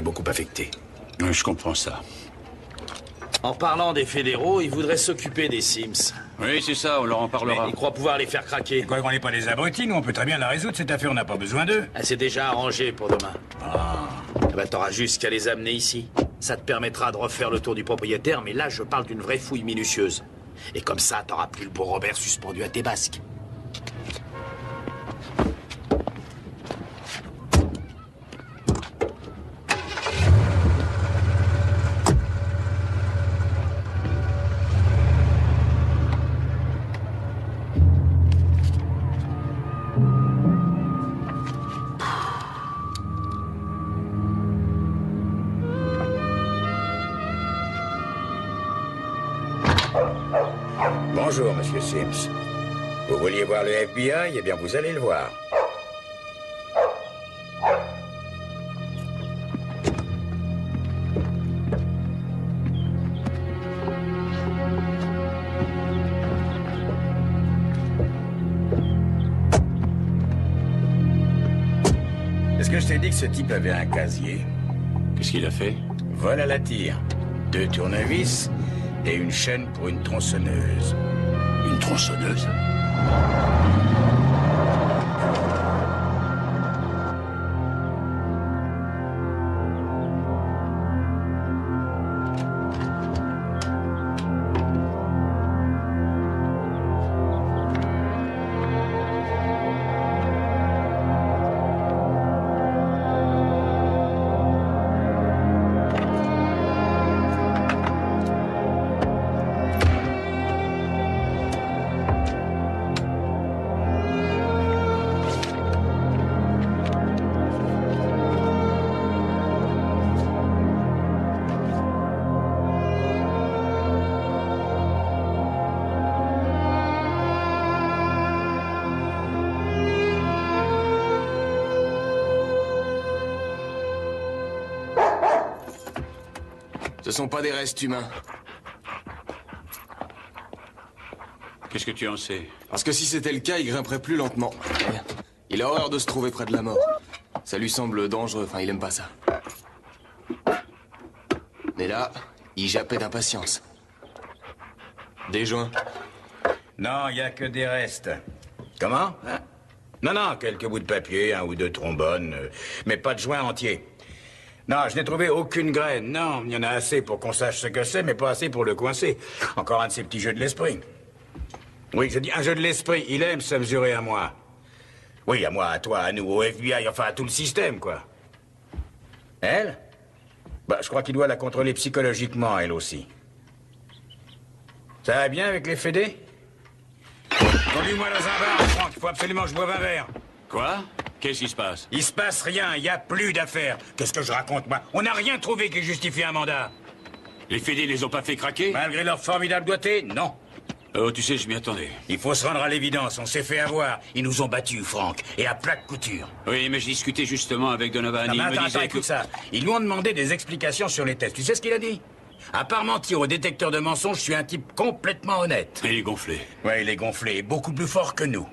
beaucoup affecté. Oui, je comprends ça. En parlant des fédéraux, ils voudraient s'occuper des Sims. Oui, c'est ça, on leur en parlera. Mais ils croient pouvoir les faire craquer. Quoi qu'on n'est pas des abrutis, nous on peut très bien la résoudre, cette affaire, on n'a pas besoin d'eux. Ah, c'est déjà arrangé pour demain. Ah. Eh ben, t'auras juste qu'à les amener ici. Ça te permettra de refaire le tour du propriétaire, mais là, je parle d'une vraie fouille minutieuse. Et comme ça, t'auras plus le beau Robert suspendu à tes basques. Bonjour, monsieur Sims. Vous vouliez voir le FBI? Eh bien, vous allez le voir. Est-ce que je t'ai dit que ce type avait un casier? Qu'est-ce qu'il a fait? Vol à la tire. 2 tournevis et une chaîne pour une tronçonneuse. Une tronçonneuse? Ce sont pas des restes humains. Qu'est-ce que tu en sais? Parce que si c'était le cas, il grimperait plus lentement. Il a horreur de se trouver près de la mort. Ça lui semble dangereux, enfin, il aime pas ça. Mais là, il jappait d'impatience. Des joints? Non, il n'y a que des restes. Comment? Hein? Non, quelques bouts de papier, 1 ou 2 trombones, mais pas de joints entiers. Non, je n'ai trouvé aucune graine. Non, il y en a assez pour qu'on sache ce que c'est, mais pas assez pour le coincer. Encore un de ces petits jeux de l'esprit. Oui, je dis un jeu de l'esprit. Il aime se mesurer à moi. Oui, à moi, à toi, à nous, au FBI, enfin à tout le système, quoi. Elle? Bah, je crois qu'il doit la contrôler psychologiquement, elle aussi. Ça va bien avec les fédés? Conduis-moi dans un bar, Franck. Il faut absolument que je boive un verre. Quoi? Qu'est-ce qui se passe? Il se passe rien, il n'y a plus d'affaires. Qu'est-ce que je raconte, moi? On n'a rien trouvé qui justifie un mandat. Les fédés les ont pas fait craquer? Malgré leur formidable doigté, non. Oh, tu sais, je m'y attendais. Il faut se rendre à l'évidence, on s'est fait avoir. Ils nous ont battus, Franck, et à plat de couture. Oui, mais je discutais justement avec Donovan. Non, mais Il me attends, disait écoute ça. Ils lui ont demandé des explications sur les tests. Tu sais ce qu'il a dit? À part mentir au détecteur de mensonges, je suis un type complètement honnête. Il est gonflé. Ouais, il est gonflé, et beaucoup plus fort que nous.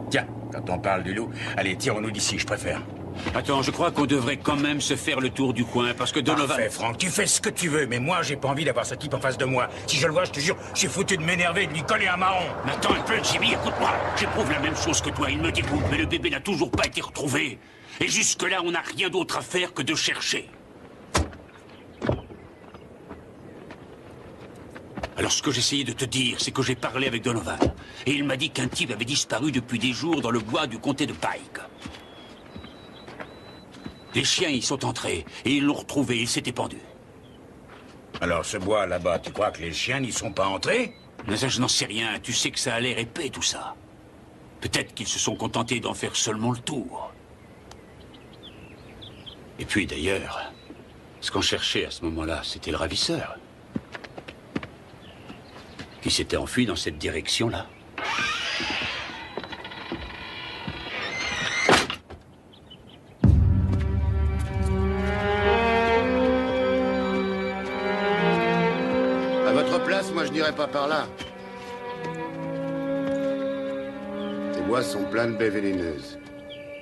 Tiens, quand on parle du loup, allez, tirons-nous d'ici, je préfère. Attends, je crois qu'on devrait quand même se faire le tour du coin, parce que Donovan... Parfait, Franck, tu fais ce que tu veux, mais moi, j'ai pas envie d'avoir ce type en face de moi. Si je le vois, je te jure, je suis foutu de m'énerver et de lui coller un marron. Mais attends un peu, Jimmy, écoute-moi. J'éprouve la même chose que toi, il me dégoûte, mais le bébé n'a toujours pas été retrouvé. Et jusque-là, on n'a rien d'autre à faire que de chercher. Alors ce que j'essayais de te dire, c'est que j'ai parlé avec Donovan. Et il m'a dit qu'un type avait disparu depuis des jours dans le bois du comté de Pike. Les chiens y sont entrés, et ils l'ont retrouvé, il s'était pendu. Alors ce bois là-bas, tu crois que les chiens n'y sont pas entrés? Mais ça, je n'en sais rien, tu sais que ça a l'air épais tout ça. Peut-être qu'ils se sont contentés d'en faire seulement le tour. Et puis d'ailleurs, ce qu'on cherchait à ce moment-là, c'était le ravisseur. Qui s'était enfui dans cette direction-là. À votre place, moi je n'irais pas par là. Ces bois sont pleins de baies vénéneuses.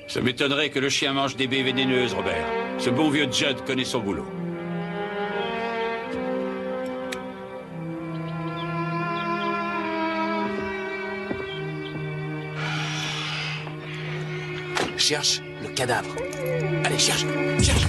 Ça m'étonnerait que le chien mange des baies vénéneuses, Robert. Ce bon vieux Judd connaît son boulot. Cherche le cadavre. Allez, cherche, cherche.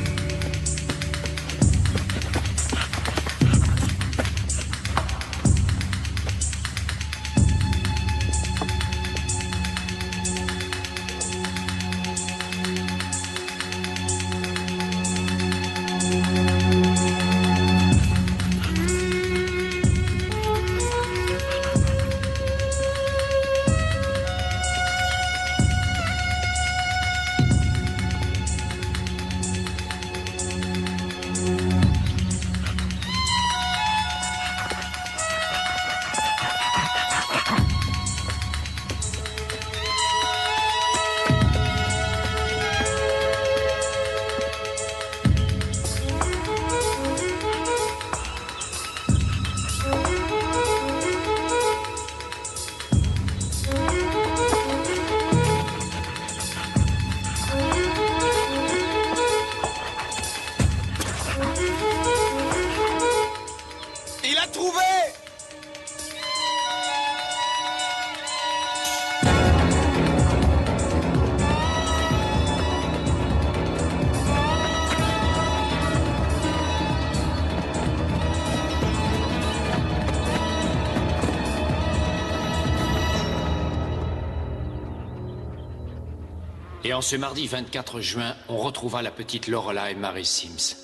Et en ce mardi 24 juin, on retrouva la petite Lorelai Mary Sims.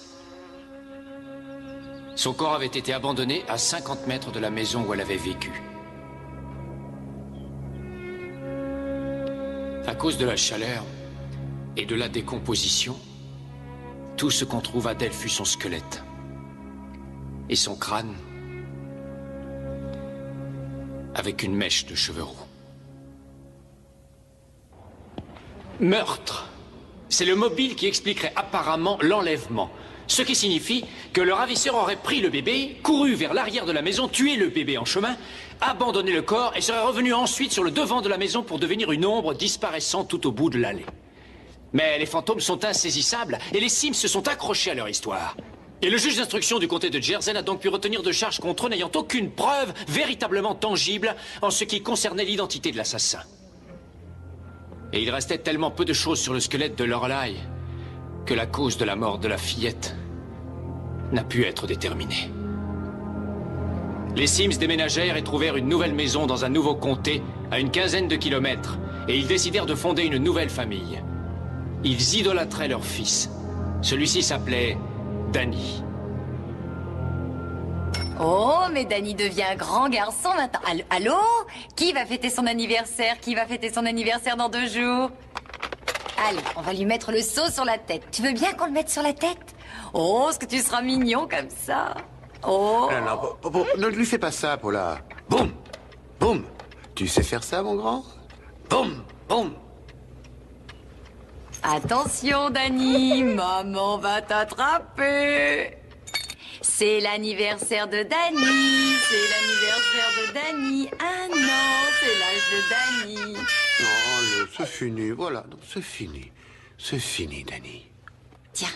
Son corps avait été abandonné à 50 mètres de la maison où elle avait vécu. À cause de la chaleur et de la décomposition, tout ce qu'on trouva d'elle fut son squelette et son crâne avec une mèche de cheveux roux. Meurtre. C'est le mobile qui expliquerait apparemment l'enlèvement. Ce qui signifie que le ravisseur aurait pris le bébé, couru vers l'arrière de la maison, tué le bébé en chemin, abandonné le corps et serait revenu ensuite sur le devant de la maison pour devenir une ombre disparaissant tout au bout de l'allée. Mais les fantômes sont insaisissables et les Sims se sont accrochés à leur histoire. Et le juge d'instruction du comté de Jersey n'a donc pu retenir de charge contre eux n'ayant aucune preuve véritablement tangible en ce qui concernait l'identité de l'assassin. Et il restait tellement peu de choses sur le squelette de Lorelai que la cause de la mort de la fillette n'a pu être déterminée. Les Sims déménagèrent et trouvèrent une nouvelle maison dans un nouveau comté, à une quinzaine de kilomètres, et ils décidèrent de fonder une nouvelle famille. Ils idolâtraient leur fils. Celui-ci s'appelait Danny. Oh, mais Danny devient un grand garçon maintenant. Allô? Qui va fêter son anniversaire? Qui va fêter son anniversaire dans 2 jours? Allez, on va lui mettre le seau sur la tête. Tu veux bien qu'on le mette sur la tête? Oh, est-ce que tu seras mignon comme ça? Oh. Non, ne lui fais pas ça, Paula. Boum! Boum! Tu sais faire ça, mon grand? Boum! Boum! Attention, Danny, maman va t'attraper. C'est l'anniversaire de Danny, c'est l'anniversaire de Danny. Ah non, c'est l'âge de Danny. Non, c'est fini, voilà, c'est fini. C'est fini, Danny. Tiens,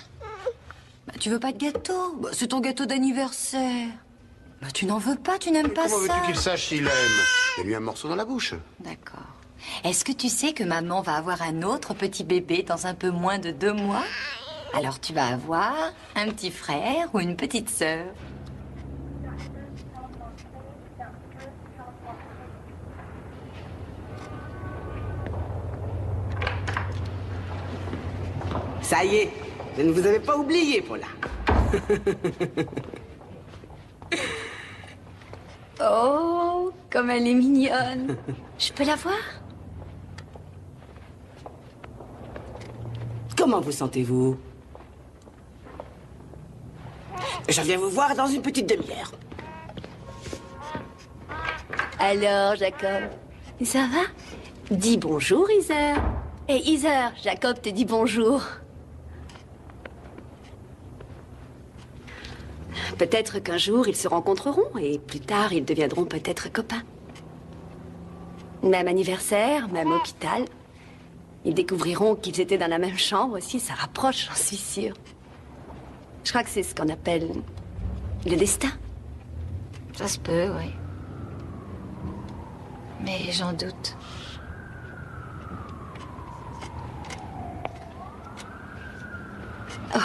bah, tu veux pas de gâteau? Bah, c'est ton gâteau d'anniversaire. Bah, tu n'en veux pas, tu n'aimes pas ça. Comment veux-tu qu'il sache s'il aime? Mets-lui un morceau dans la bouche. D'accord. Est-ce que tu sais que maman va avoir un autre petit bébé dans un peu moins de 2 mois? Alors tu vas avoir un petit frère ou une petite sœur. Ça y est, je ne vous avais pas oublié, Paula. Oh, comme elle est mignonne. Je peux la voir? Comment vous sentez-vous? Je viens vous voir dans une petite demi-heure. Alors, Jacob, ça va? Dis bonjour, Heather. Et Heather, Jacob te dit bonjour. Peut-être qu'un jour, ils se rencontreront et plus tard, ils deviendront peut-être copains. Même anniversaire, même hôpital. Ils découvriront qu'ils étaient dans la même chambre aussi, ça rapproche, j'en suis sûre. Je crois que c'est ce qu'on appelle le destin. Ça se peut, oui. Mais j'en doute. Oh,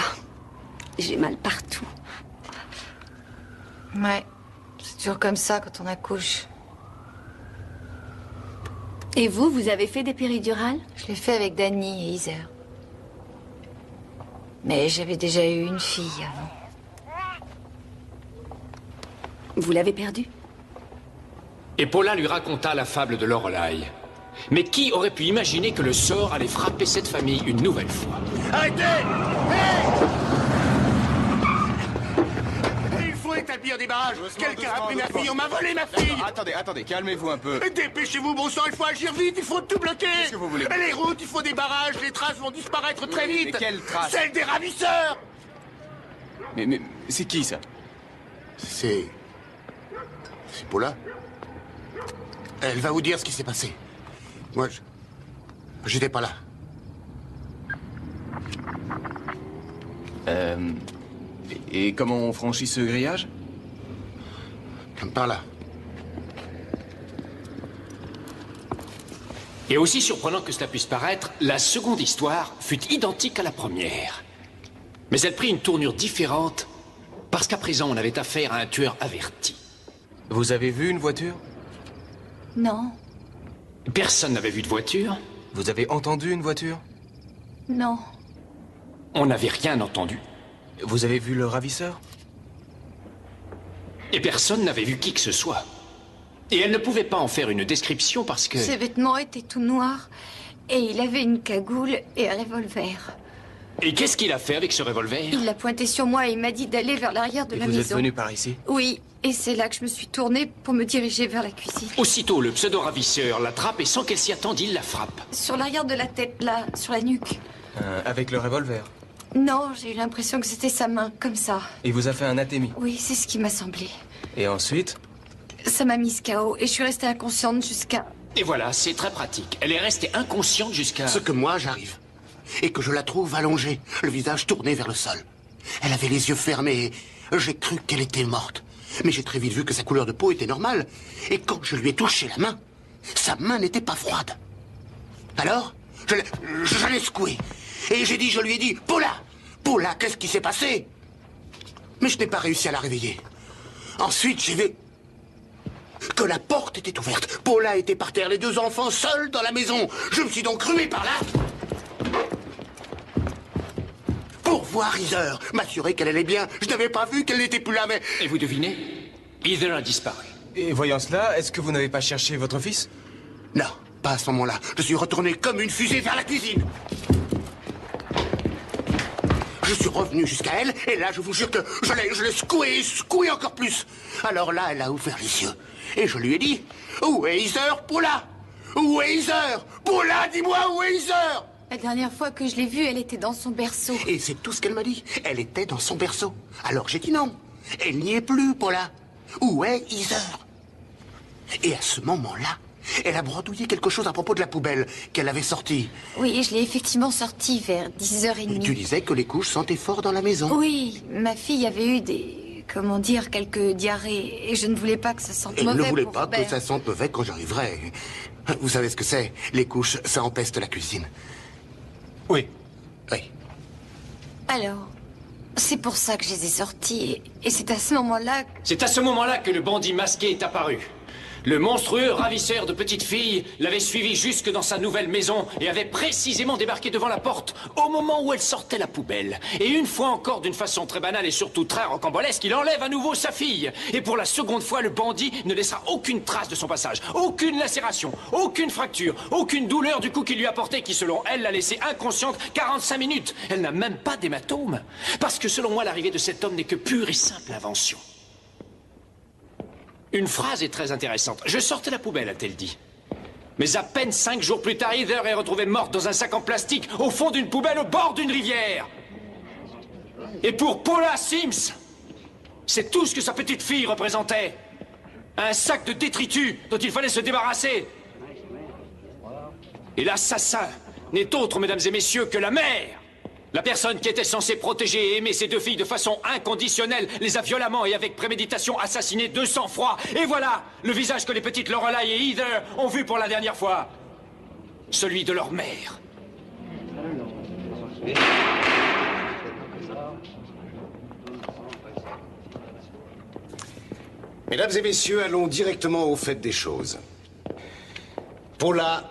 j'ai mal partout. Ouais, c'est toujours comme ça quand on accouche. Et vous, vous avez fait des péridurales? Je l'ai fait avec Danny et Heather. Mais j'avais déjà eu une fille avant. Vous l'avez perdue? Et Paula lui raconta la fable de Lorelai. Mais qui aurait pu imaginer que le sort allait frapper cette famille une nouvelle fois? Arrêtez! Hey! Il faut établir des barrages. Quelqu'un a pris ma fille, on m'a volé ma fille. Attendez, calmez-vous un peu. Dépêchez-vous, bon sang, il faut agir vite, il faut tout bloquer. Qu'est-ce que vous voulez? Les routes, il faut des barrages, les traces vont disparaître très vite. Mais quelles traces? Celles des ravisseurs. Mais c'est qui, ça? C'est Paula. Elle va vous dire ce qui s'est passé. Moi, j'étais pas là. Et comment on franchit ce grillage? Par là. Et aussi surprenant que cela puisse paraître, la seconde histoire fut identique à la première. Mais elle prit une tournure différente, parce qu'à présent on avait affaire à un tueur averti. Vous avez vu une voiture? Non. Personne n'avait vu de voiture. Vous avez entendu une voiture? Non. On n'avait rien entendu. Vous avez vu le ravisseur? Et personne n'avait vu qui que ce soit. Et elle ne pouvait pas en faire une description parce que... Ses vêtements étaient tout noirs. Et il avait une cagoule et un revolver. Et qu'est-ce qu'il a fait avec ce revolver? Il l'a pointé sur moi et il m'a dit d'aller vers l'arrière de la maison. Vous êtes venu par ici? Oui, et c'est là que je me suis tournée pour me diriger vers la cuisine. Aussitôt, le pseudo-ravisseur l'attrape et sans qu'elle s'y attende, il la frappe. Sur l'arrière de la tête, là, sur la nuque. Avec le revolver? Non, j'ai eu l'impression que c'était sa main, comme ça. Il vous a fait un atémie? Oui, c'est ce qui m'a semblé. Et ensuite? Ça m'a mise KO et je suis restée inconsciente jusqu'à... Et voilà, c'est très pratique. Elle est restée inconsciente jusqu'à... Ce que moi, j'arrive. Et que je la trouve allongée, le visage tourné vers le sol. Elle avait les yeux fermés et j'ai cru qu'elle était morte. Mais j'ai très vite vu que sa couleur de peau était normale. Et quand je lui ai touché la main, sa main n'était pas froide. Alors, je l'ai secouée. Et je lui ai dit, Paula, Paula, qu'est-ce qui s'est passé? Mais je n'ai pas réussi à la réveiller. Ensuite, j'ai vu que la porte était ouverte. Paula était par terre, les deux enfants seuls dans la maison. Je me suis donc rué par là pour voir Heather, m'assurer qu'elle allait bien. Je n'avais pas vu qu'elle n'était plus là, mais... Et vous devinez? Heather a disparu. Et voyant cela, est-ce que vous n'avez pas cherché votre fils? Non, pas à ce moment-là. Je suis retourné comme une fusée vers la cuisine. Je suis revenu jusqu'à elle, et là, je vous jure que je l'ai secoué encore plus. Alors là, elle a ouvert les yeux. Et je lui ai dit, où est Heather, Paula? Où est Heather? Paula, dis-moi, où est Heather? La dernière fois que je l'ai vue, elle était dans son berceau. Et c'est tout ce qu'elle m'a dit. Elle était dans son berceau. Alors j'ai dit non. Elle n'y est plus, Paula. Où est Heather? Et à ce moment-là, elle a bredouillé quelque chose à propos de la poubelle qu'elle avait sortie. Oui, je l'ai effectivement sortie vers 10h30. Et tu disais que les couches sentaient fort dans la maison. Oui, ma fille avait eu des... comment dire, quelques diarrhées. Et je ne voulais pas que ça sente Elle mauvais ne voulait pour pas Robert. que ça sente mauvais quand j'arriverais. Vous savez ce que c'est? Les couches, ça empeste la cuisine. Oui. Oui. Alors, c'est pour ça que je les ai sortis. Et c'est à ce moment-là... C'est à ce moment-là que le bandit masqué est apparu. Le monstrueux ravisseur de petites filles l'avait suivi jusque dans sa nouvelle maison et avait précisément débarqué devant la porte au moment où elle sortait la poubelle. Et une fois encore, d'une façon très banale et surtout très rocambolesque, il enlève à nouveau sa fille. Et pour la seconde fois, le bandit ne laissera aucune trace de son passage, aucune lacération, aucune fracture, aucune douleur du coup qu'il lui a porté, qui selon elle l'a laissée inconsciente 45 minutes. Elle n'a même pas d'hématome. Parce que selon moi, l'arrivée de cet homme n'est que pure et simple invention. Une phrase est très intéressante. Je sortais la poubelle, a-t-elle dit. Mais à peine 5 jours plus tard, Heather est retrouvée morte dans un sac en plastique au fond d'une poubelle au bord d'une rivière. Et pour Paula Sims, c'est tout ce que sa petite fille représentait. Un sac de détritus dont il fallait se débarrasser. Et l'assassin n'est autre, mesdames et messieurs, que la mère. La personne qui était censée protéger et aimer ses deux filles de façon inconditionnelle les a violemment et avec préméditation assassinées de sang-froid. Et voilà le visage que les petites Lorelai et Heather ont vu pour la dernière fois. Celui de leur mère. Mesdames et messieurs, allons directement au fait des choses. Paula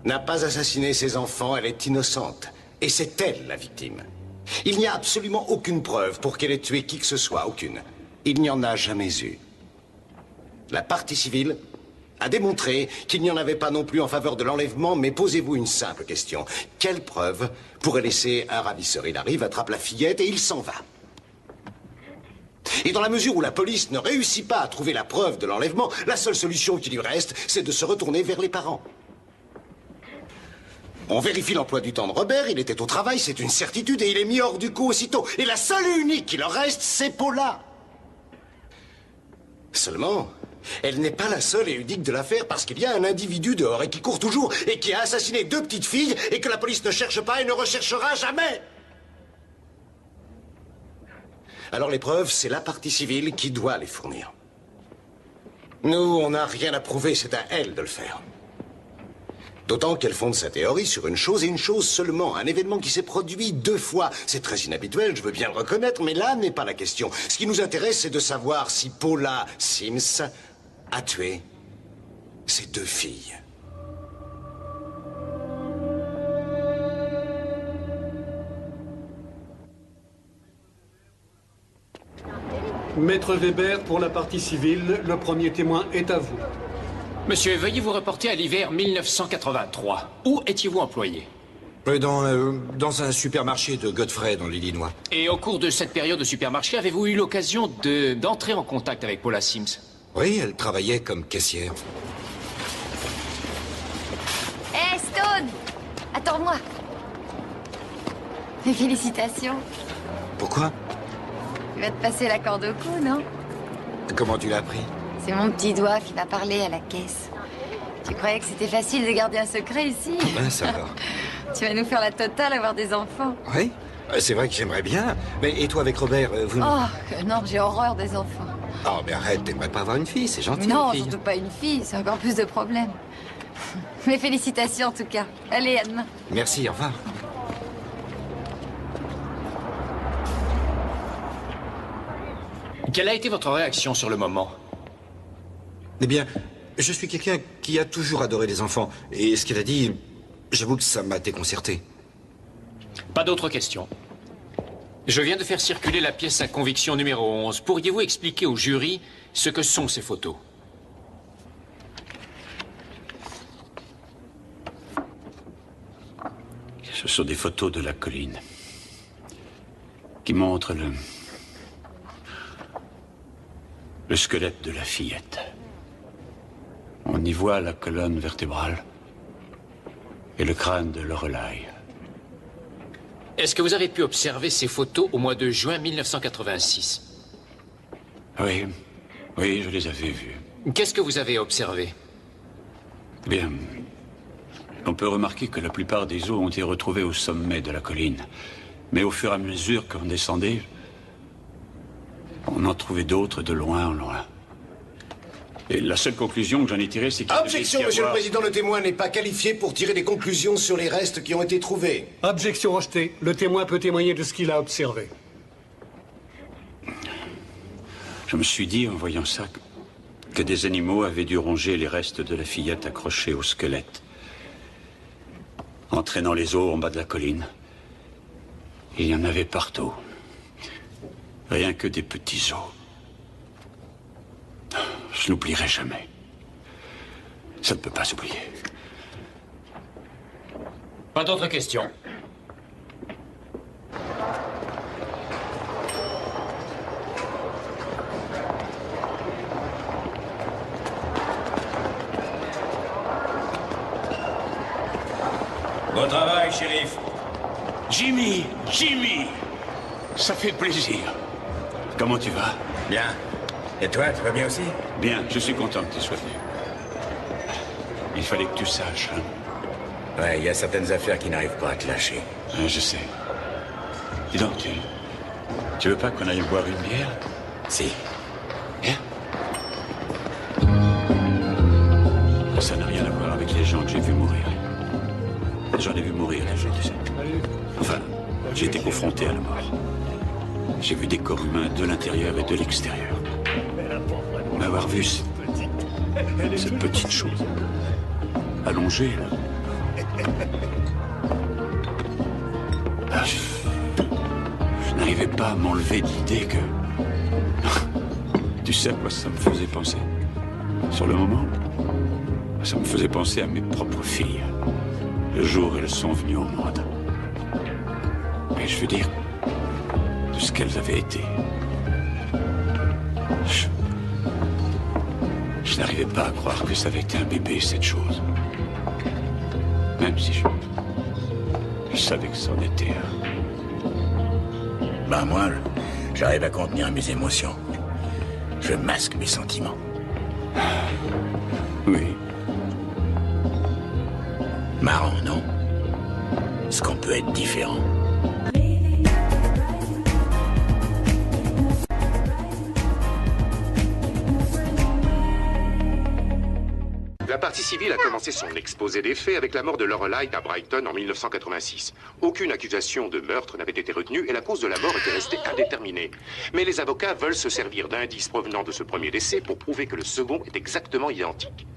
n'a pas assassiné ses enfants, elle est innocente. Et c'est elle, la victime. Il n'y a absolument aucune preuve pour qu'elle ait tué qui que ce soit, aucune. Il n'y en a jamais eu. La partie civile a démontré qu'il n'y en avait pas non plus en faveur de l'enlèvement, mais posez-vous une simple question. Quelle preuve pourrait laisser un ravisseur? Il arrive, attrape la fillette et il s'en va. Et dans la mesure où la police ne réussit pas à trouver la preuve de l'enlèvement, la seule solution qui lui reste, c'est de se retourner vers les parents. On vérifie l'emploi du temps de Robert, il était au travail, c'est une certitude, et il est mis hors du coup aussitôt. Et la seule et unique qui leur reste, c'est Paula. Seulement, elle n'est pas la seule et unique de l'affaire, parce qu'il y a un individu dehors et qui court toujours, et qui a assassiné 2 petites filles, et que la police ne cherche pas et ne recherchera jamais. Alors les preuves, c'est la partie civile qui doit les fournir. Nous, on n'a rien à prouver, c'est à elle de le faire. D'autant qu'elle fonde sa théorie sur une chose et une chose seulement. Un événement qui s'est produit 2 fois. C'est très inhabituel, je veux bien le reconnaître, mais là n'est pas la question. Ce qui nous intéresse, c'est de savoir si Paula Sims a tué ses 2 filles. Maître Weber, pour la partie civile, le premier témoin est à vous. Monsieur, veuillez vous reporter à l'hiver 1983. Où étiez-vous employé? Dans un supermarché de Godfrey, dans l'Illinois. Et au cours de cette période de supermarché, avez-vous eu l'occasion d'entrer en contact avec Paula Sims? Oui, elle travaillait comme caissière. Hé, Stone! Attends-moi. Mes félicitations. Pourquoi? Tu vas te passer la corde au cou, non? Comment tu l'as appris? C'est mon petit doigt qui m'a parlé à la caisse. Tu croyais que c'était facile de garder un secret ici? Ben, ça va. Tu vas nous faire la totale, avoir des enfants. Oui, c'est vrai que j'aimerais bien. Mais et toi avec Robert, vous... Oh, que non, j'ai horreur des enfants. Oh, mais arrête, t'aimerais pas avoir une fille, c'est gentil. Non, une fille. surtout pas une fille, c'est encore plus de problèmes. Mes félicitations en tout cas. Allez, à demain. Merci, au revoir. Quelle a été votre réaction sur le moment? Eh bien, je suis quelqu'un qui a toujours adoré les enfants. Et ce qu'elle a dit, j'avoue que ça m'a déconcerté. Pas d'autres questions. Je viens de faire circuler la pièce à conviction numéro 11. Pourriez-vous expliquer au jury ce que sont ces photos? Ce sont des photos de la colline qui montrent le squelette de la fillette. On y voit la colonne vertébrale et le crâne de Lorelai. Est-ce que vous avez pu observer ces photos au mois de juin 1986? Oui, oui, je les avais vues. Qu'est-ce que vous avez observé? Bien, on peut remarquer que la plupart des os ont été retrouvés au sommet de la colline. Mais au fur et à mesure qu'on descendait, on en trouvait d'autres de loin en loin. Et la seule conclusion que j'en ai tirée, c'est qu'il Objection, Monsieur le Président, le témoin n'est pas qualifié pour tirer des conclusions sur les restes qui ont été trouvés. Objection rejetée. Le témoin peut témoigner de ce qu'il a observé. Je me suis dit, en voyant ça, que des animaux avaient dû ronger les restes de la fillette accrochés au squelette, entraînant les os en bas de la colline. Il y en avait partout. Rien que des petits os. Je n'oublierai jamais. Ça ne peut pas s'oublier. Pas d'autres questions? Bon travail, shérif. Jimmy, Jimmy, ça fait plaisir. Comment tu vas? Bien. Et toi, tu vas bien aussi? Bien, je suis content que tu sois venu. Il fallait que tu saches. Hein? Ouais, il y a certaines affaires qui n'arrivent pas à te lâcher. Je sais. Dis donc, tu veux pas qu'on aille boire une bière? Si. Bien. Ça n'a rien à voir avec les gens que j'ai vus mourir. J'en ai vu mourir des gens, tu sais. Enfin, j'ai été confronté à la mort. J'ai vu des corps humains de l'intérieur et de l'extérieur. M'avoir vu cette petite chose allongée, là. Ah, je n'arrivais pas à m'enlever de l'idée que... Tu sais à quoi ça me faisait penser? Sur le moment, ça me faisait penser à mes propres filles. Le jour où elles sont venues au monde. Et je veux dire, de ce qu'elles avaient été. Je n'arrivais pas à croire que ça avait été un bébé, cette chose. Même si je savais que ça en était un. Ben moi, j'arrive à contenir mes émotions. Je masque mes sentiments. Oui. Marrant, non? Est-ce qu'on peut être différent? La partie civile a commencé son exposé des faits avec la mort de Lorelai à Brighton en 1986. Aucune accusation de meurtre n'avait été retenue et la cause de la mort était restée indéterminée. Mais les avocats veulent se servir d'indices provenant de ce premier décès pour prouver que le second est exactement identique.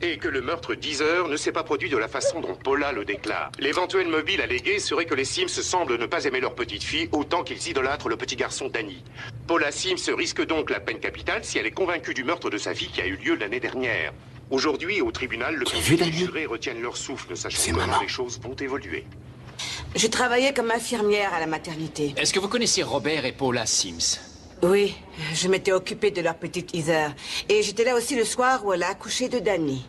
Et que le meurtre d'Heather ne s'est pas produit de la façon dont Paula le déclare. L'éventuel mobile allégué serait que les Sims semblent ne pas aimer leur petite fille autant qu'ils idolâtrent le petit garçon Danny. Paula Sims risque donc la peine capitale si elle est convaincue du meurtre de sa fille qui a eu lieu l'année dernière. Aujourd'hui, au tribunal, le public et les jurés retiennent leur souffle, sachant comment les choses vont évoluer. Je travaillais comme infirmière à la maternité. Est-ce que vous connaissez Robert et Paula Sims? Oui, je m'étais occupée de leur petite Heather. Et j'étais là aussi le soir où elle a accouché de Danny.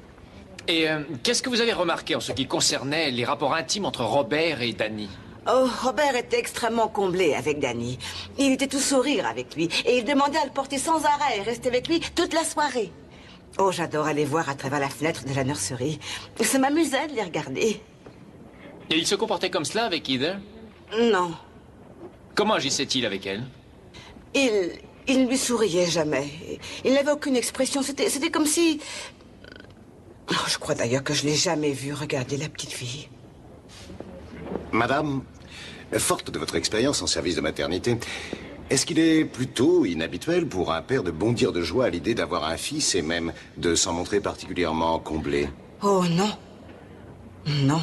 Et qu'est-ce que vous avez remarqué en ce qui concernait les rapports intimes entre Robert et Danny? Oh, Robert était extrêmement comblé avec Danny. Il était tout sourire avec lui. Et il demandait à le porter sans arrêt et rester avec lui toute la soirée. Oh, j'adore aller voir à travers la fenêtre de la nurserie. Ça m'amusait de les regarder. Et il se comportait comme cela avec Heather? Non. Comment agissait-il avec elle? Il ne lui souriait jamais. Il n'avait aucune expression. C'était comme si... Oh, je crois d'ailleurs que je l'ai jamais vu regarder la petite fille. Madame, forte de votre expérience en service de maternité, Est-ce qu'il est plutôt inhabituel pour un père de bondir de joie à l'idée d'avoir un fils et même de s'en montrer particulièrement comblé? Oh non. Non.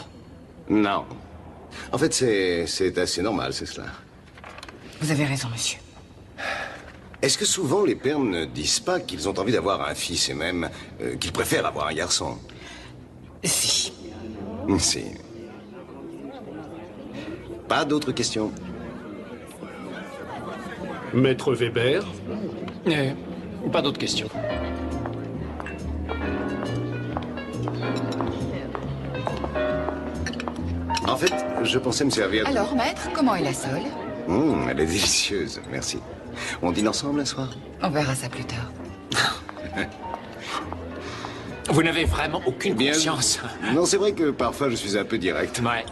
Non. En fait, c'est assez normal, c'est cela. Vous avez raison, monsieur. Est-ce que souvent les pères ne disent pas qu'ils ont envie d'avoir un fils et même qu'ils préfèrent avoir un garçon? Si. Si. Pas d'autres questions? Maître Weber? Pas d'autres questions. En fait, je pensais me servir de... Alors, maître, comment est la sole? Elle est délicieuse, merci. On dîne ensemble un soir? On verra ça plus tard. Vous n'avez vraiment aucune conscience. Non, c'est vrai que parfois je suis un peu direct. Ouais.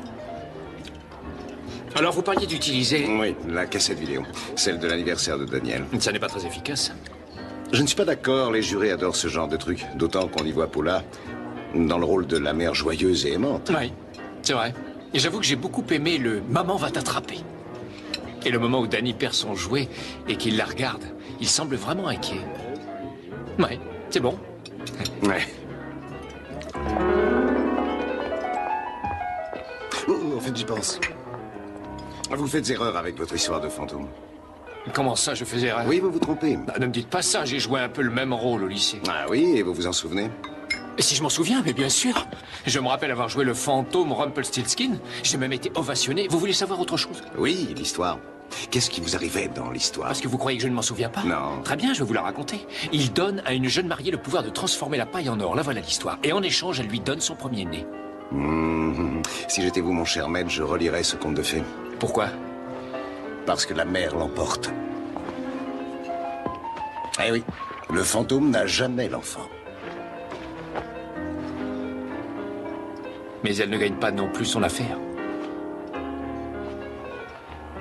Alors, vous parliez d'utiliser... Oui, la cassette vidéo. Celle de l'anniversaire de Daniel. Ça n'est pas très efficace. Je ne suis pas d'accord, les jurés adorent ce genre de truc. D'autant qu'on y voit Paula dans le rôle de la mère joyeuse et aimante. Oui, c'est vrai. Et j'avoue que j'ai beaucoup aimé le « maman va t'attraper ». Et le moment où Danny perd son jouet et qu'il la regarde, il semble vraiment inquiet. Ouais, c'est bon. Ouais. En fait, j'y pense. Vous faites erreur avec votre histoire de fantôme. Comment ça, je faisais erreur? Oui, vous vous trompez. Ne me dites pas ça, j'ai joué un peu le même rôle au lycée. Ah oui, et vous vous en souvenez? Et si je m'en souviens, mais bien sûr. Je me rappelle avoir joué le fantôme Rumpelstiltskin. J'ai même été ovationné. Vous voulez savoir autre chose? Oui, l'histoire. Qu'est-ce qui vous arrivait dans l'histoire? Parce que vous croyez que je ne m'en souviens pas? Non. Très bien, je vais vous la raconter. Il donne à une jeune mariée le pouvoir de transformer la paille en or. Là, voilà l'histoire. Et en échange, elle lui donne son premier-né. Si j'étais vous, mon cher maître, je relirais ce conte de fées. Pourquoi? Parce que la mer l'emporte. Eh oui, le fantôme n'a jamais l'enfant. Mais elle ne gagne pas non plus son affaire.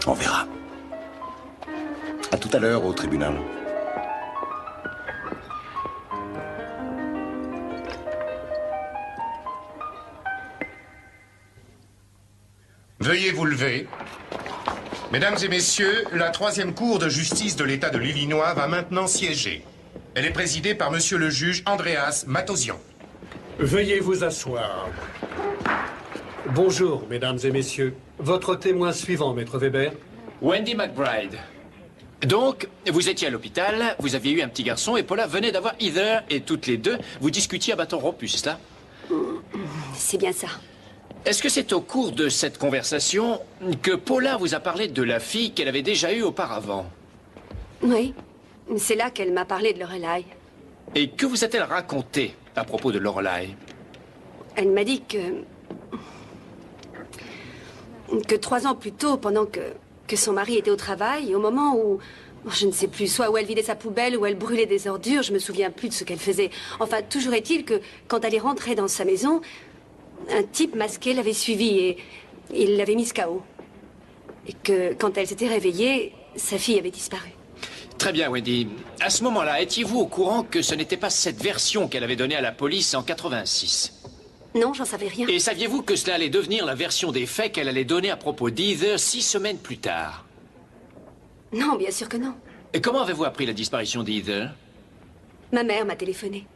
On verra. À tout à l'heure au tribunal. Veuillez vous lever. Mesdames et messieurs, la 3e cour de justice de l'État de l'Illinois va maintenant siéger. Elle est présidée par monsieur le juge Andreas Matosian. Veuillez vous asseoir. Bonjour, mesdames et messieurs. Votre témoin suivant, maître Weber. Wendy McBride. Donc, vous étiez à l'hôpital, vous aviez eu un petit garçon et Paula venait d'avoir Heather et toutes les deux, vous discutiez à bâton rompu, c'est ça? C'est bien ça. Est-ce que c'est au cours de cette conversation que Paula vous a parlé de la fille qu'elle avait déjà eue auparavant? Oui. C'est là qu'elle m'a parlé de Lorelai. Et que vous a-t-elle raconté à propos de Lorelai? Elle m'a dit que 3 ans plus tôt, pendant que son mari était au travail, au moment où, je ne sais plus, soit où elle vidait sa poubelle, ou elle brûlait des ordures, je me souviens plus de ce qu'elle faisait. Enfin, toujours est-il que, quand elle est rentrée dans sa maison, un type masqué l'avait suivie et il l'avait mise KO. Et que, quand elle s'était réveillée, sa fille avait disparu. Très bien, Wendy. À ce moment-là, étiez-vous au courant que ce n'était pas cette version qu'elle avait donnée à la police en 86? Non, j'en savais rien. Et saviez-vous que cela allait devenir la version des faits qu'elle allait donner à propos d'Heather 6 semaines plus tard? Non, bien sûr que non. Et comment avez-vous appris la disparition d'Heather? Ma mère m'a téléphoné.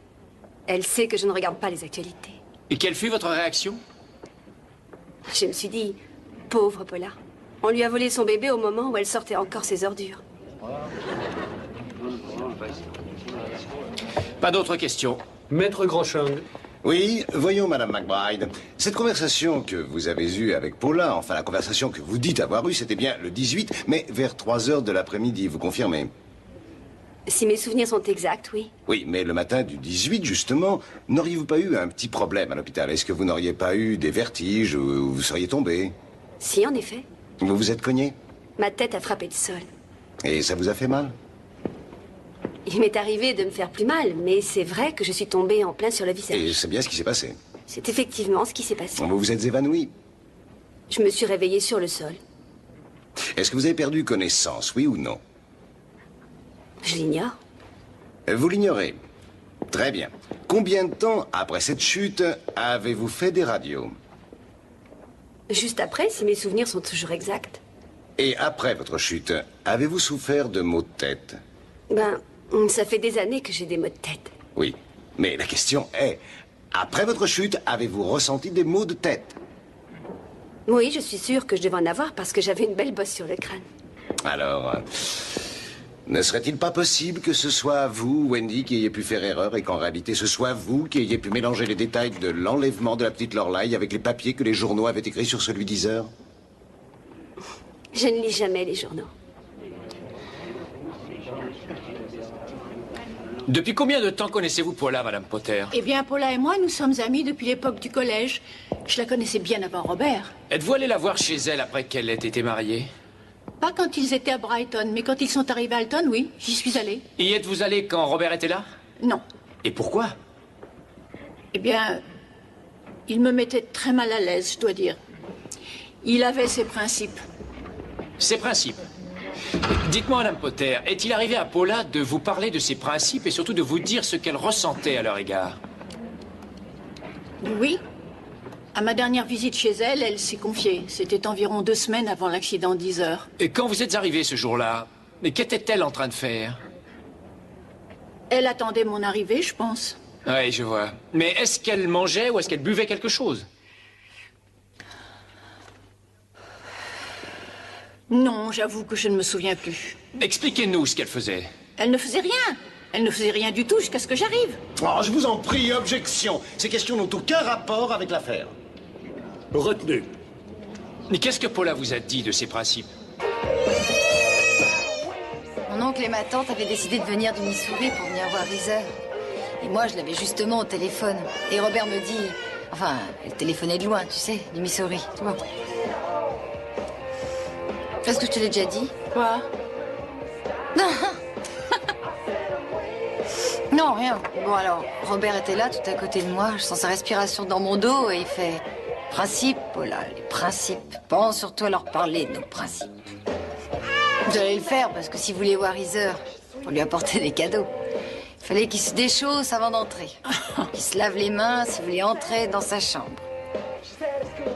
Elle sait que je ne regarde pas les actualités. Et quelle fut votre réaction? Je me suis dit, pauvre Paula. On lui a volé son bébé au moment où elle sortait encore ses ordures. Pas d'autres questions. Maître Groshong. Oui, voyons, Madame McBride. Cette conversation que vous avez eue avec Paula, enfin la conversation que vous dites avoir eue, c'était bien le 18, mais vers 3 heures de l'après-midi, vous confirmez? Si mes souvenirs sont exacts, oui. Oui, mais le matin du 18, justement, n'auriez-vous pas eu un petit problème à l'hôpital? Est-ce que vous n'auriez pas eu des vertiges ou vous seriez tombé? Si, en effet. Vous vous êtes cogné? Ma tête a frappé le sol. Et ça vous a fait mal? Il m'est arrivé de me faire plus mal, mais c'est vrai que je suis tombée en plein sur le visage. Et c'est bien ce qui s'est passé. C'est effectivement ce qui s'est passé. Vous vous êtes évanoui. Je me suis réveillée sur le sol. Est-ce que vous avez perdu connaissance, oui ou non? Je l'ignore. Vous l'ignorez. Très bien. Combien de temps après cette chute avez-vous fait des radios? Juste après, si mes souvenirs sont toujours exacts. Et après votre chute, avez-vous souffert de maux de tête? Ben, ça fait des années que j'ai des maux de tête. Oui, mais la question est, après votre chute, avez-vous ressenti des maux de tête? Oui, je suis sûre que je devais en avoir parce que j'avais une belle bosse sur le crâne. Alors, ne serait-il pas possible que ce soit vous, Wendy, qui ayez pu faire erreur et qu'en réalité ce soit vous qui ayez pu mélanger les détails de l'enlèvement de la petite Lorelai avec les papiers que les journaux avaient écrits sur celui d'Heather? Je ne lis jamais les journaux. Depuis combien de temps connaissez-vous Paula, Madame Potter? Eh bien, Paula et moi, nous sommes amis depuis l'époque du collège. Je la connaissais bien avant Robert. Êtes-vous allé la voir chez elle après qu'elle ait été mariée? Pas quand ils étaient à Brighton, mais quand ils sont arrivés à Alton, oui, j'y suis allée. Y êtes-vous allé quand Robert était là? Non. Et pourquoi? Eh bien, il me mettait très mal à l'aise, je dois dire. Il avait ses principes. Ses principes? Dites-moi, Madame Potter, est-il arrivé à Paula de vous parler de ses principes et surtout de vous dire ce qu'elle ressentait à leur égard? Oui. À ma dernière visite chez elle, elle s'est confiée. C'était environ 2 semaines avant l'accident d'Heather. Et quand vous êtes arrivé ce jour-là, qu'était-elle en train de faire? Elle attendait mon arrivée, je pense. Oui, je vois. Mais est-ce qu'elle mangeait ou est-ce qu'elle buvait quelque chose? Non, j'avoue que je ne me souviens plus. Expliquez-nous ce qu'elle faisait. Elle ne faisait rien. Elle ne faisait rien du tout jusqu'à ce que j'arrive. Oh, je vous en prie, objection. Ces questions n'ont aucun rapport avec l'affaire. Retenu. Mais qu'est-ce que Paula vous a dit de ses principes? Mon oncle et ma tante avaient décidé de venir du Missouri pour venir voir Heather. Et moi, je l'avais justement au téléphone. Et Robert me dit... Enfin, elle téléphonait de loin, tu sais, du Missouri, tu vois. Est-ce que je te l'ai déjà dit? Quoi? Non. Non, rien. Bon, alors, Robert était là, tout à côté de moi. Je sens sa respiration dans mon dos et il fait... Principes, Paula, les principes. Pense surtout à leur parler de nos principes. J'allais le faire parce que si vous voulez voir Heather, pour lui apporter des cadeaux, il fallait qu'il se déchausse avant d'entrer. Qu'il se lave les mains s'il voulait entrer dans sa chambre.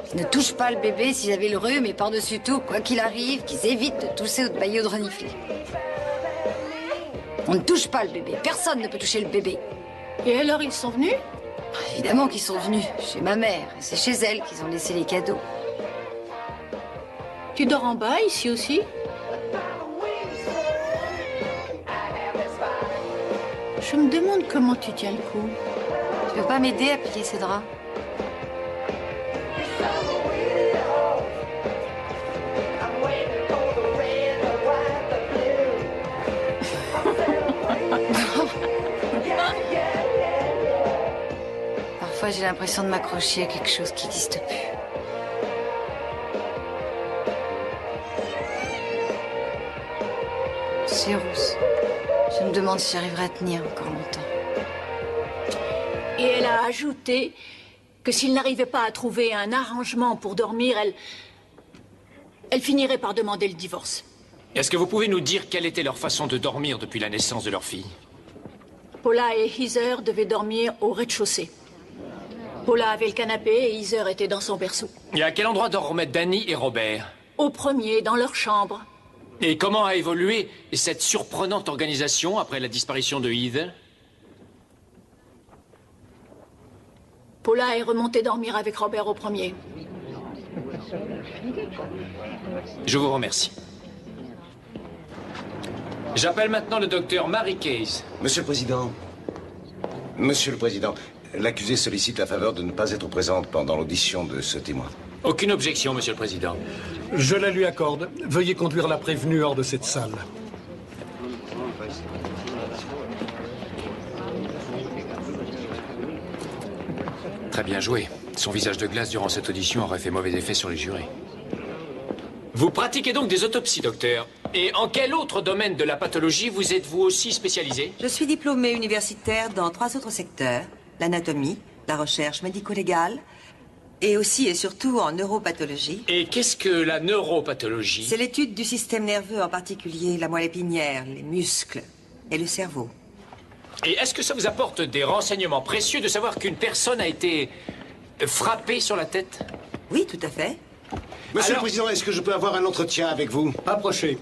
Qu'ils ne touchent pas le bébé s'ils avaient le rhume et par-dessus tout, quoi qu'il arrive, qu'ils évitent de tousser ou de bâiller ou de renifler. On ne touche pas le bébé. Personne ne peut toucher le bébé. Et alors, ils sont venus? Évidemment qu'ils sont venus. Chez ma mère. Et c'est chez elle qu'ils ont laissé les cadeaux. Tu dors en bas, ici aussi? Je me demande comment tu tiens le coup. Tu veux pas m'aider à plier ces draps? Parfois, j'ai l'impression de m'accrocher à quelque chose qui n'existe plus. C'est rousse. Je me demande si j'arriverai à tenir encore longtemps. Et elle a ajouté que s'il n'arrivait pas à trouver un arrangement pour dormir, elle finirait par demander le divorce. Est-ce que vous pouvez nous dire quelle était leur façon de dormir depuis la naissance de leur fille? Paula et Heather devaient dormir au rez-de-chaussée. Paula avait le canapé et Heather était dans son berceau. Et à quel endroit dormaient Danny et Robert? Au premier, dans leur chambre. Et comment a évolué cette surprenante organisation après la disparition de Heather? Paula est remontée dormir avec Robert au premier. Je vous remercie. J'appelle maintenant le docteur Mary Case. Monsieur le Président. Monsieur le Président, l'accusée sollicite la faveur de ne pas être présente pendant l'audition de ce témoin. Aucune objection, Monsieur le Président. Je la lui accorde. Veuillez conduire la prévenue hors de cette salle. Très bien joué. Son visage de glace durant cette audition aurait fait mauvais effet sur les jurés. Vous pratiquez donc des autopsies, docteur. Et en quel autre domaine de la pathologie vous êtes-vous aussi spécialisé? Je suis diplômée universitaire dans 3 autres secteurs. L'anatomie, la recherche médico-légale, et aussi et surtout en neuropathologie. Et qu'est-ce que la neuropathologie? C'est l'étude du système nerveux, en particulier la moelle épinière, les muscles et le cerveau. Et est-ce que ça vous apporte des renseignements précieux de savoir qu'une personne a été frappée sur la tête? Oui, tout à fait. Monsieur le Président, est-ce que je peux avoir un entretien avec vous? Approchez.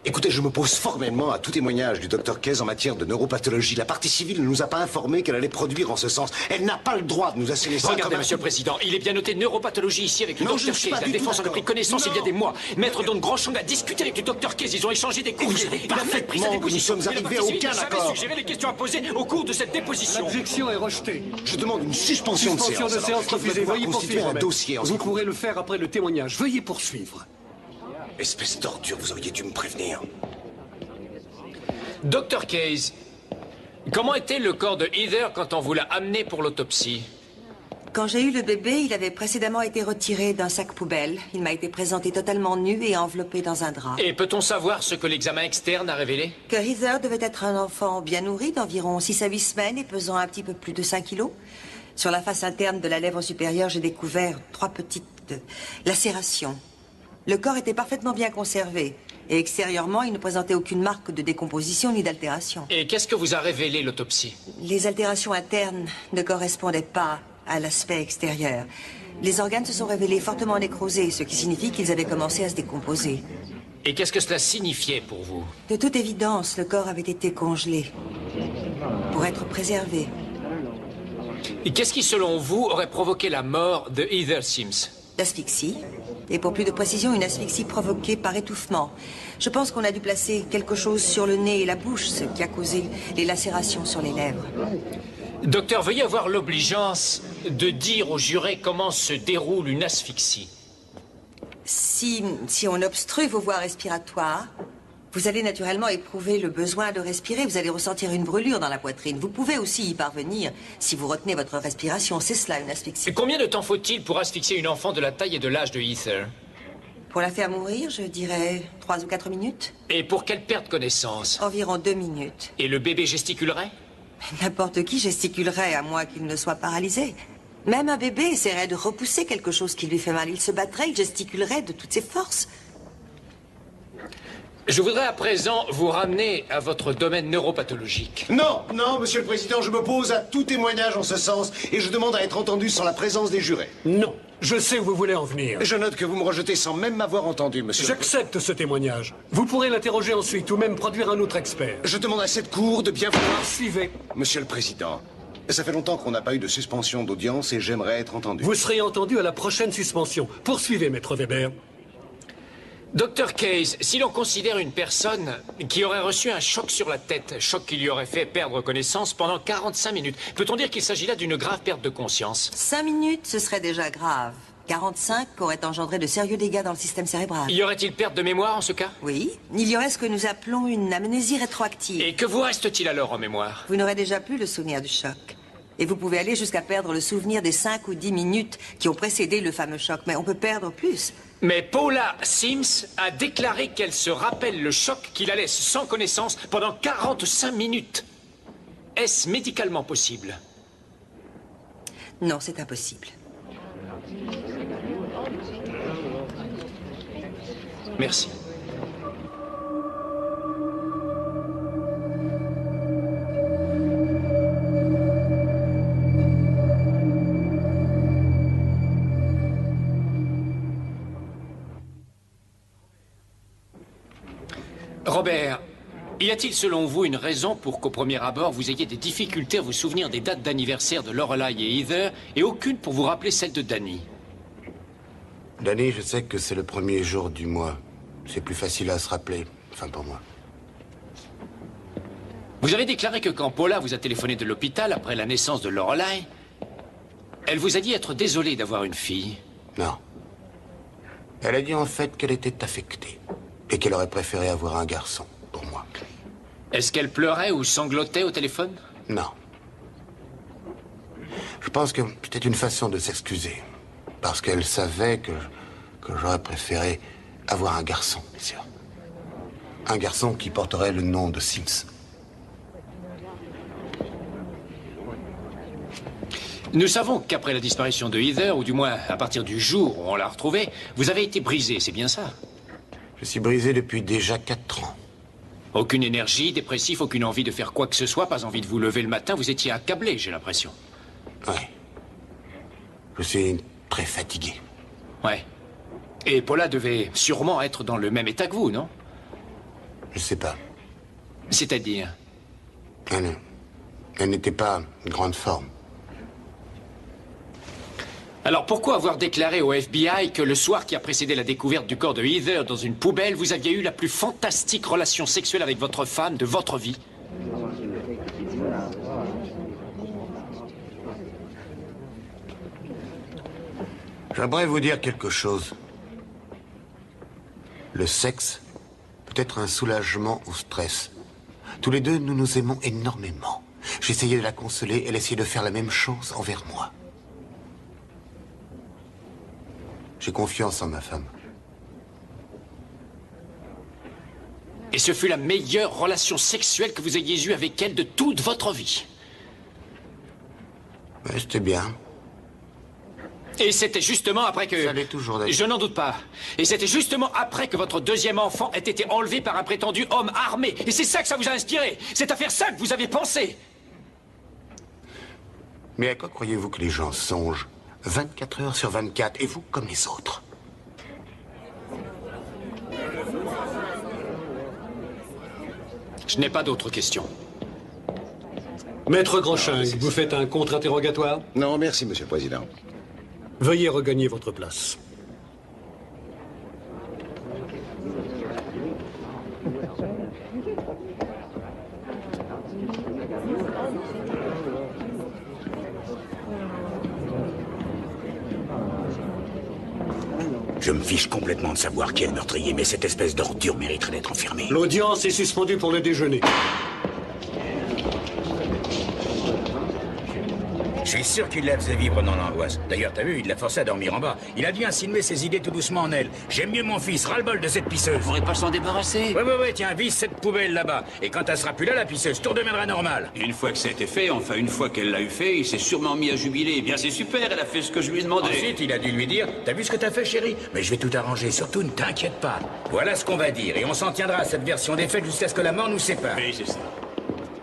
Écoutez, je m'oppose formellement à tout témoignage du docteur Case en matière de neuropathologie. La partie civile ne nous a pas informé qu'elle allait produire en ce sens. Elle n'a pas le droit de nous asséner ça. Regardez, Monsieur le Président, il est bien noté neuropathologie ici avec le docteur Case. La défense en a pris connaissance il y a des mois. Maître Don Grandchang a discuté avec le docteur Case. Ils ont échangé des courriers. Il a fait pris sa déposition. Nous sommes arrivés à aucun accord. Suggéré les questions à poser au cours de cette déposition. L'objection est rejetée. Je demande une suspension de séance. Suspension de séance refusée. Veuillez poursuivre. Un dossier. Vous pourrez le faire après le témoignage. Veuillez poursuivre. Espèce d'ordure, vous auriez dû me prévenir. Docteur Case, comment était le corps de Heather quand on vous l'a amené pour l'autopsie? Quand j'ai eu le bébé, il avait précédemment été retiré d'un sac poubelle. Il m'a été présenté totalement nu et enveloppé dans un drap. Et peut-on savoir ce que l'examen externe a révélé? Que Heather devait être un enfant bien nourri, d'environ 6 à 8 semaines et pesant un petit peu plus de 5 kilos. Sur la face interne de la lèvre supérieure, j'ai découvert 3 petites lacérations. Le corps était parfaitement bien conservé. Et extérieurement, il ne présentait aucune marque de décomposition ni d'altération. Et qu'est-ce que vous a révélé l'autopsie? Les altérations internes ne correspondaient pas à l'aspect extérieur. Les organes se sont révélés fortement nécrosés, ce qui signifie qu'ils avaient commencé à se décomposer. Et qu'est-ce que cela signifiait pour vous? De toute évidence, le corps avait été congelé pour être préservé. Et qu'est-ce qui, selon vous, aurait provoqué la mort de Heather Sims? L'asphyxie. Et pour plus de précision, une asphyxie provoquée par étouffement. Je pense qu'on a dû placer quelque chose sur le nez et la bouche, ce qui a causé les lacérations sur les lèvres. Docteur, veuillez avoir l'obligeance de dire aux jurés comment se déroule une asphyxie. Si on obstrue vos voies respiratoires, vous allez naturellement éprouver le besoin de respirer. Vous allez ressentir une brûlure dans la poitrine. Vous pouvez aussi y parvenir si vous retenez votre respiration. C'est cela, une asphyxie. Et combien de temps faut-il pour asphyxier une enfant de la taille et de l'âge de Heather? Pour la faire mourir, je dirais 3 ou 4 minutes. Et pour qu'elle perde connaissance? Environ 2 minutes. Et le bébé gesticulerait? N'importe qui gesticulerait, à moins qu'il ne soit paralysé. Même un bébé essaierait de repousser quelque chose qui lui fait mal. Il se battrait, il gesticulerait de toutes ses forces. Je voudrais à présent vous ramener à votre domaine neuropathologique. Non, non, Monsieur le Président, je m'oppose à tout témoignage en ce sens et je demande à être entendu sans la présence des jurés. Non, je sais où vous voulez en venir. Je note que vous me rejetez sans même m'avoir entendu, monsieur. J'accepte ce témoignage. Vous pourrez l'interroger ensuite ou même produire un autre expert. Je demande à cette cour de bien vouloir... Suivez. Monsieur le Président, ça fait longtemps qu'on n'a pas eu de suspension d'audience et j'aimerais être entendu. Vous serez entendu à la prochaine suspension. Poursuivez, Maître Weber. Docteur Case, si l'on considère une personne qui aurait reçu un choc sur la tête, choc qui lui aurait fait perdre connaissance pendant 45 minutes, peut-on dire qu'il s'agit là d'une grave perte de conscience? 5 minutes, ce serait déjà grave. 45 aurait engendré de sérieux dégâts dans le système cérébral. Y aurait-il perte de mémoire en ce cas? Oui. Il y aurait ce que nous appelons une amnésie rétroactive. Et que vous reste-t-il alors en mémoire? Vous n'aurez déjà plus le souvenir du choc. Et vous pouvez aller jusqu'à perdre le souvenir des 5 ou 10 minutes qui ont précédé le fameux choc. Mais on peut perdre plus. Mais Paula Sims a déclaré qu'elle se rappelle le choc qui la laisse sans connaissance pendant 45 minutes. Est-ce médicalement possible? Non, c'est impossible. Merci. Robert, y a-t-il selon vous une raison pour qu'au premier abord vous ayez des difficultés à vous souvenir des dates d'anniversaire de Lorelai et Heather et aucune pour vous rappeler celle de Danny? Danny, je sais que c'est le premier jour du mois. C'est plus facile à se rappeler, enfin pour moi. Vous avez déclaré que quand Paula vous a téléphoné de l'hôpital après la naissance de Lorelai, elle vous a dit être désolée d'avoir une fille. Non. Elle a dit en fait qu'elle était affectée. Et qu'elle aurait préféré avoir un garçon, pour moi. Est-ce qu'elle pleurait ou sanglotait au téléphone? Non. Je pense que c'était une façon de s'excuser. Parce qu'elle savait que j'aurais préféré avoir un garçon, bien sûr. Un garçon qui porterait le nom de Sims. Nous savons qu'après la disparition de Heather, ou du moins à partir du jour où on l'a retrouvée, vous avez été brisé, c'est bien ça? Je suis brisé depuis déjà 4 ans. Aucune énergie, dépressif, aucune envie de faire quoi que ce soit, pas envie de vous lever le matin, vous étiez accablé, j'ai l'impression. Oui. Je suis très fatigué. Ouais. Et Paula devait sûrement être dans le même état que vous, non? Je sais pas. C'est-à-dire? Elle n'était pas en grande forme. Alors pourquoi avoir déclaré au FBI que le soir qui a précédé la découverte du corps de Heather dans une poubelle, vous aviez eu la plus fantastique relation sexuelle avec votre femme de votre vie? J'aimerais vous dire quelque chose. Le sexe peut être un soulagement au stress. Tous les deux, nous nous aimons énormément. J'essayais de la consoler, elle essayait de faire la même chose envers moi. J'ai confiance en ma femme. Et ce fut la meilleure relation sexuelle que vous ayez eue avec elle de toute votre vie? Ouais, c'était bien. Et c'était justement après que... Ça l'est toujours, d'ailleurs. Je n'en doute pas. Et c'était justement après que votre deuxième enfant ait été enlevé par un prétendu homme armé. Et c'est ça que ça vous a inspiré. C'est à faire ça que vous avez pensé. Mais à quoi croyez-vous que les gens songent 24 heures sur 24, et vous comme les autres? Je n'ai pas d'autres questions. Maître Grosjean, vous faites un contre-interrogatoire? Non, merci, Monsieur le Président. Veuillez regagner votre place. Je me fiche complètement de savoir qui est le meurtrier, mais cette espèce d'ordure mériterait d'être enfermée. L'audience est suspendue pour le déjeuner. Je suis sûr qu'il la faisait vivre dans l'angoisse. D'ailleurs, t'as vu, il l'a forcé à dormir en bas. Il a dû insinuer ses idées tout doucement en elle. J'aime mieux mon fils, ras-le-bol de cette pisseuse. On pourrait pas s'en débarrasser. Ouais, tiens, vise cette poubelle là-bas. Et quand elle sera plus là, la pisseuse, tout redeviendra normal. Une fois que ça a été fait, enfin une fois qu'elle l'a eu fait, il s'est sûrement mis à jubiler. Eh bien, c'est super, elle a fait ce que je lui ai demandé. Ensuite, il a dû lui dire, t'as vu ce que t'as fait, chérie? Mais je vais tout arranger, surtout ne t'inquiète pas. Voilà ce qu'on va dire, et on s'en tiendra à cette version des faits jusqu'à ce que la mort nous sépare. Oui, c'est ça.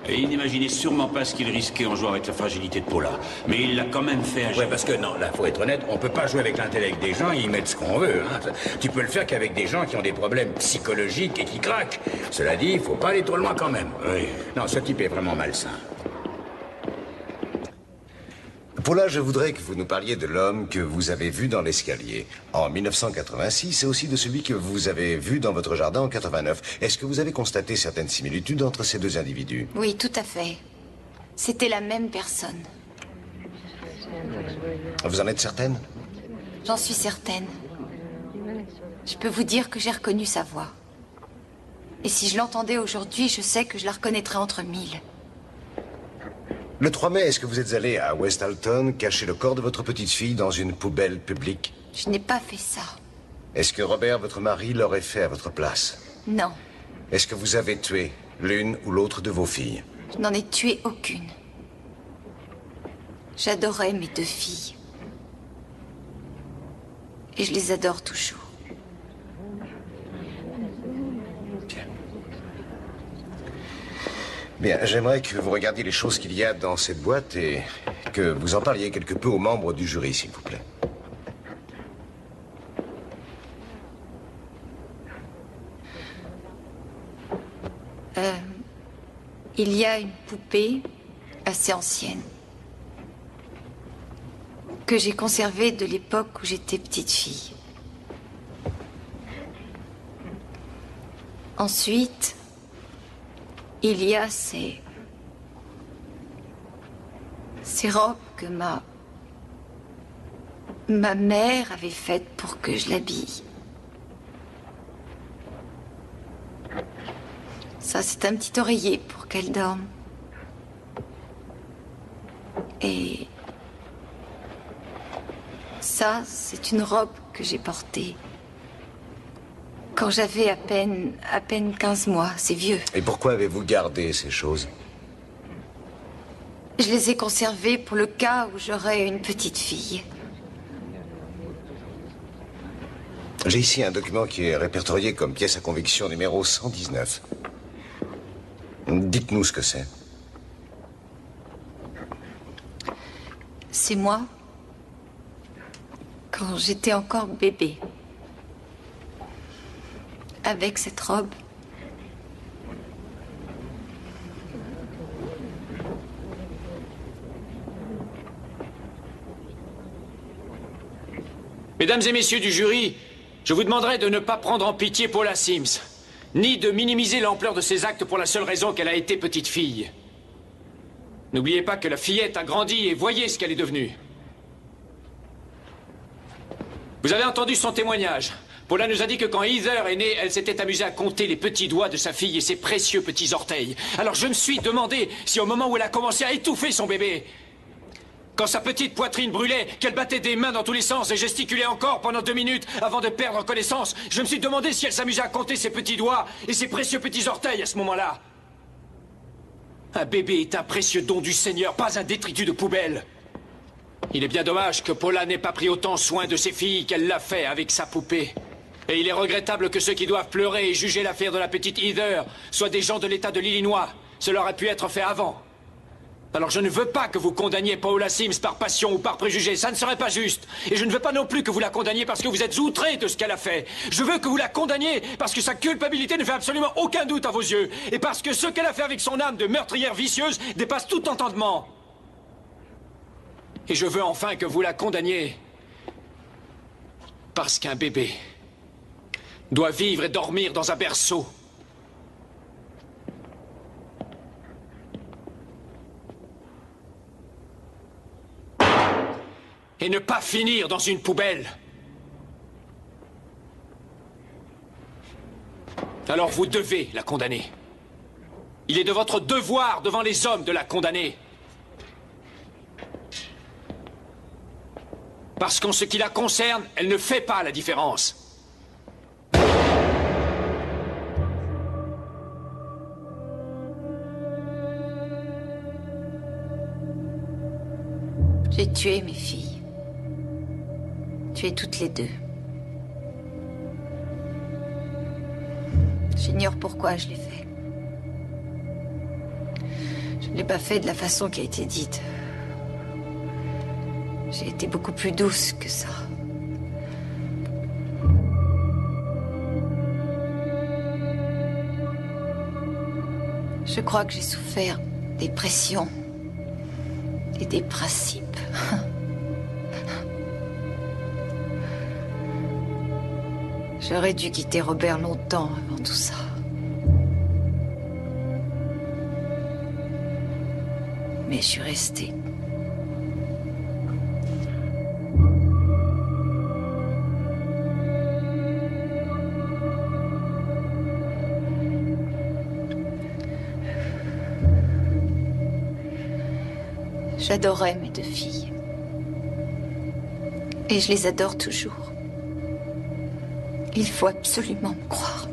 Et il n'imaginait sûrement pas ce qu'il risquait en jouant avec la fragilité de Paula. Mais il l'a quand même fait agir. Ouais, parce que non, là, faut être honnête, on peut pas jouer avec l'intellect des gens et y mettre ce qu'on veut. Hein. Tu peux le faire qu'avec des gens qui ont des problèmes psychologiques et qui craquent. Cela dit, il faut pas aller trop loin quand même. Oui. Non, ce type est vraiment malsain. Paula, je voudrais que vous nous parliez de l'homme que vous avez vu dans l'escalier en 1986 et aussi de celui que vous avez vu dans votre jardin en 89. Est-ce que vous avez constaté certaines similitudes entre ces deux individus? Oui, tout à fait. C'était la même personne. Vous en êtes certaine? J'en suis certaine. Je peux vous dire que j'ai reconnu sa voix. Et si je l'entendais aujourd'hui, je sais que je la reconnaîtrais entre mille. Le 3 mai, est-ce que vous êtes allé à West Alton cacher le corps de votre petite fille dans une poubelle publique? Je n'ai pas fait ça. Est-ce que Robert, votre mari, l'aurait fait à votre place? Non, Est-ce que vous avez tué l'une ou l'autre de vos filles? je n'en ai tué aucune. J'adorais mes deux filles. Et je les adore toujours. Bien, j'aimerais que vous regardiez les choses qu'il y a dans cette boîte et que vous en parliez quelque peu aux membres du jury, s'il vous plaît. Il y a une poupée assez ancienne que j'ai conservée de l'époque où j'étais petite fille. Ensuite, il y a ces robes que ma mère avait faites pour que je l'habille. Ça, c'est un petit oreiller pour qu'elle dorme. Et ça, c'est une robe que j'ai portée quand j'avais à peine 15 mois. C'est vieux. Et pourquoi avez-vous gardé ces choses? Je les ai conservées pour le cas où j'aurais une petite fille. J'ai ici un document qui est répertorié comme pièce à conviction numéro 119. Dites-nous ce que c'est. C'est moi, quand j'étais encore bébé. avec cette robe. Mesdames et messieurs du jury, je vous demanderai de ne pas prendre en pitié Paula Sims, ni de minimiser l'ampleur de ses actes pour la seule raison qu'elle a été petite fille. N'oubliez pas que la fillette a grandi et voyez ce qu'elle est devenue. Vous avez entendu son témoignage. Paula nous a dit que quand Heather est née, elle s'était amusée à compter les petits doigts de sa fille et ses précieux petits orteils. Alors je me suis demandé si au moment où elle a commencé à étouffer son bébé, quand sa petite poitrine brûlait, qu'elle battait des mains dans tous les sens et gesticulait encore pendant 2 minutes avant de perdre connaissance, je me suis demandé si elle s'amusait à compter ses petits doigts et ses précieux petits orteils à ce moment-là. Un bébé est un précieux don du Seigneur, pas un détritus de poubelle. Il est bien dommage que Paula n'ait pas pris autant soin de ses filles qu'elle l'a fait avec sa poupée. Et il est regrettable que ceux qui doivent pleurer et juger l'affaire de la petite Heather soient des gens de l'État de l'Illinois. Cela aurait pu être fait avant. Alors je ne veux pas que vous condamniez Paula Sims par passion ou par préjugé, ça ne serait pas juste. Et je ne veux pas non plus que vous la condamniez parce que vous êtes outré de ce qu'elle a fait. Je veux que vous la condamniez parce que sa culpabilité ne fait absolument aucun doute à vos yeux. Et parce que ce qu'elle a fait avec son âme de meurtrière vicieuse dépasse tout entendement. Et je veux enfin que vous la condamniez parce qu'un bébé doit vivre et dormir dans un berceau. Et ne pas finir dans une poubelle. Alors vous devez la condamner. Il est de votre devoir devant les hommes de la condamner. Parce qu'en ce qui la concerne, elle ne fait pas la différence. J'ai tué mes filles. Tué toutes les 2. J'ignore pourquoi je l'ai fait. Je ne l'ai pas fait de la façon qui a été dite. J'ai été beaucoup plus douce que ça. Je crois que j'ai souffert des pressions et des principes. J'aurais dû quitter Robert longtemps avant tout ça. Mais je suis restée. J'adorais mes 2 filles. Et je les adore toujours. Il faut absolument me croire.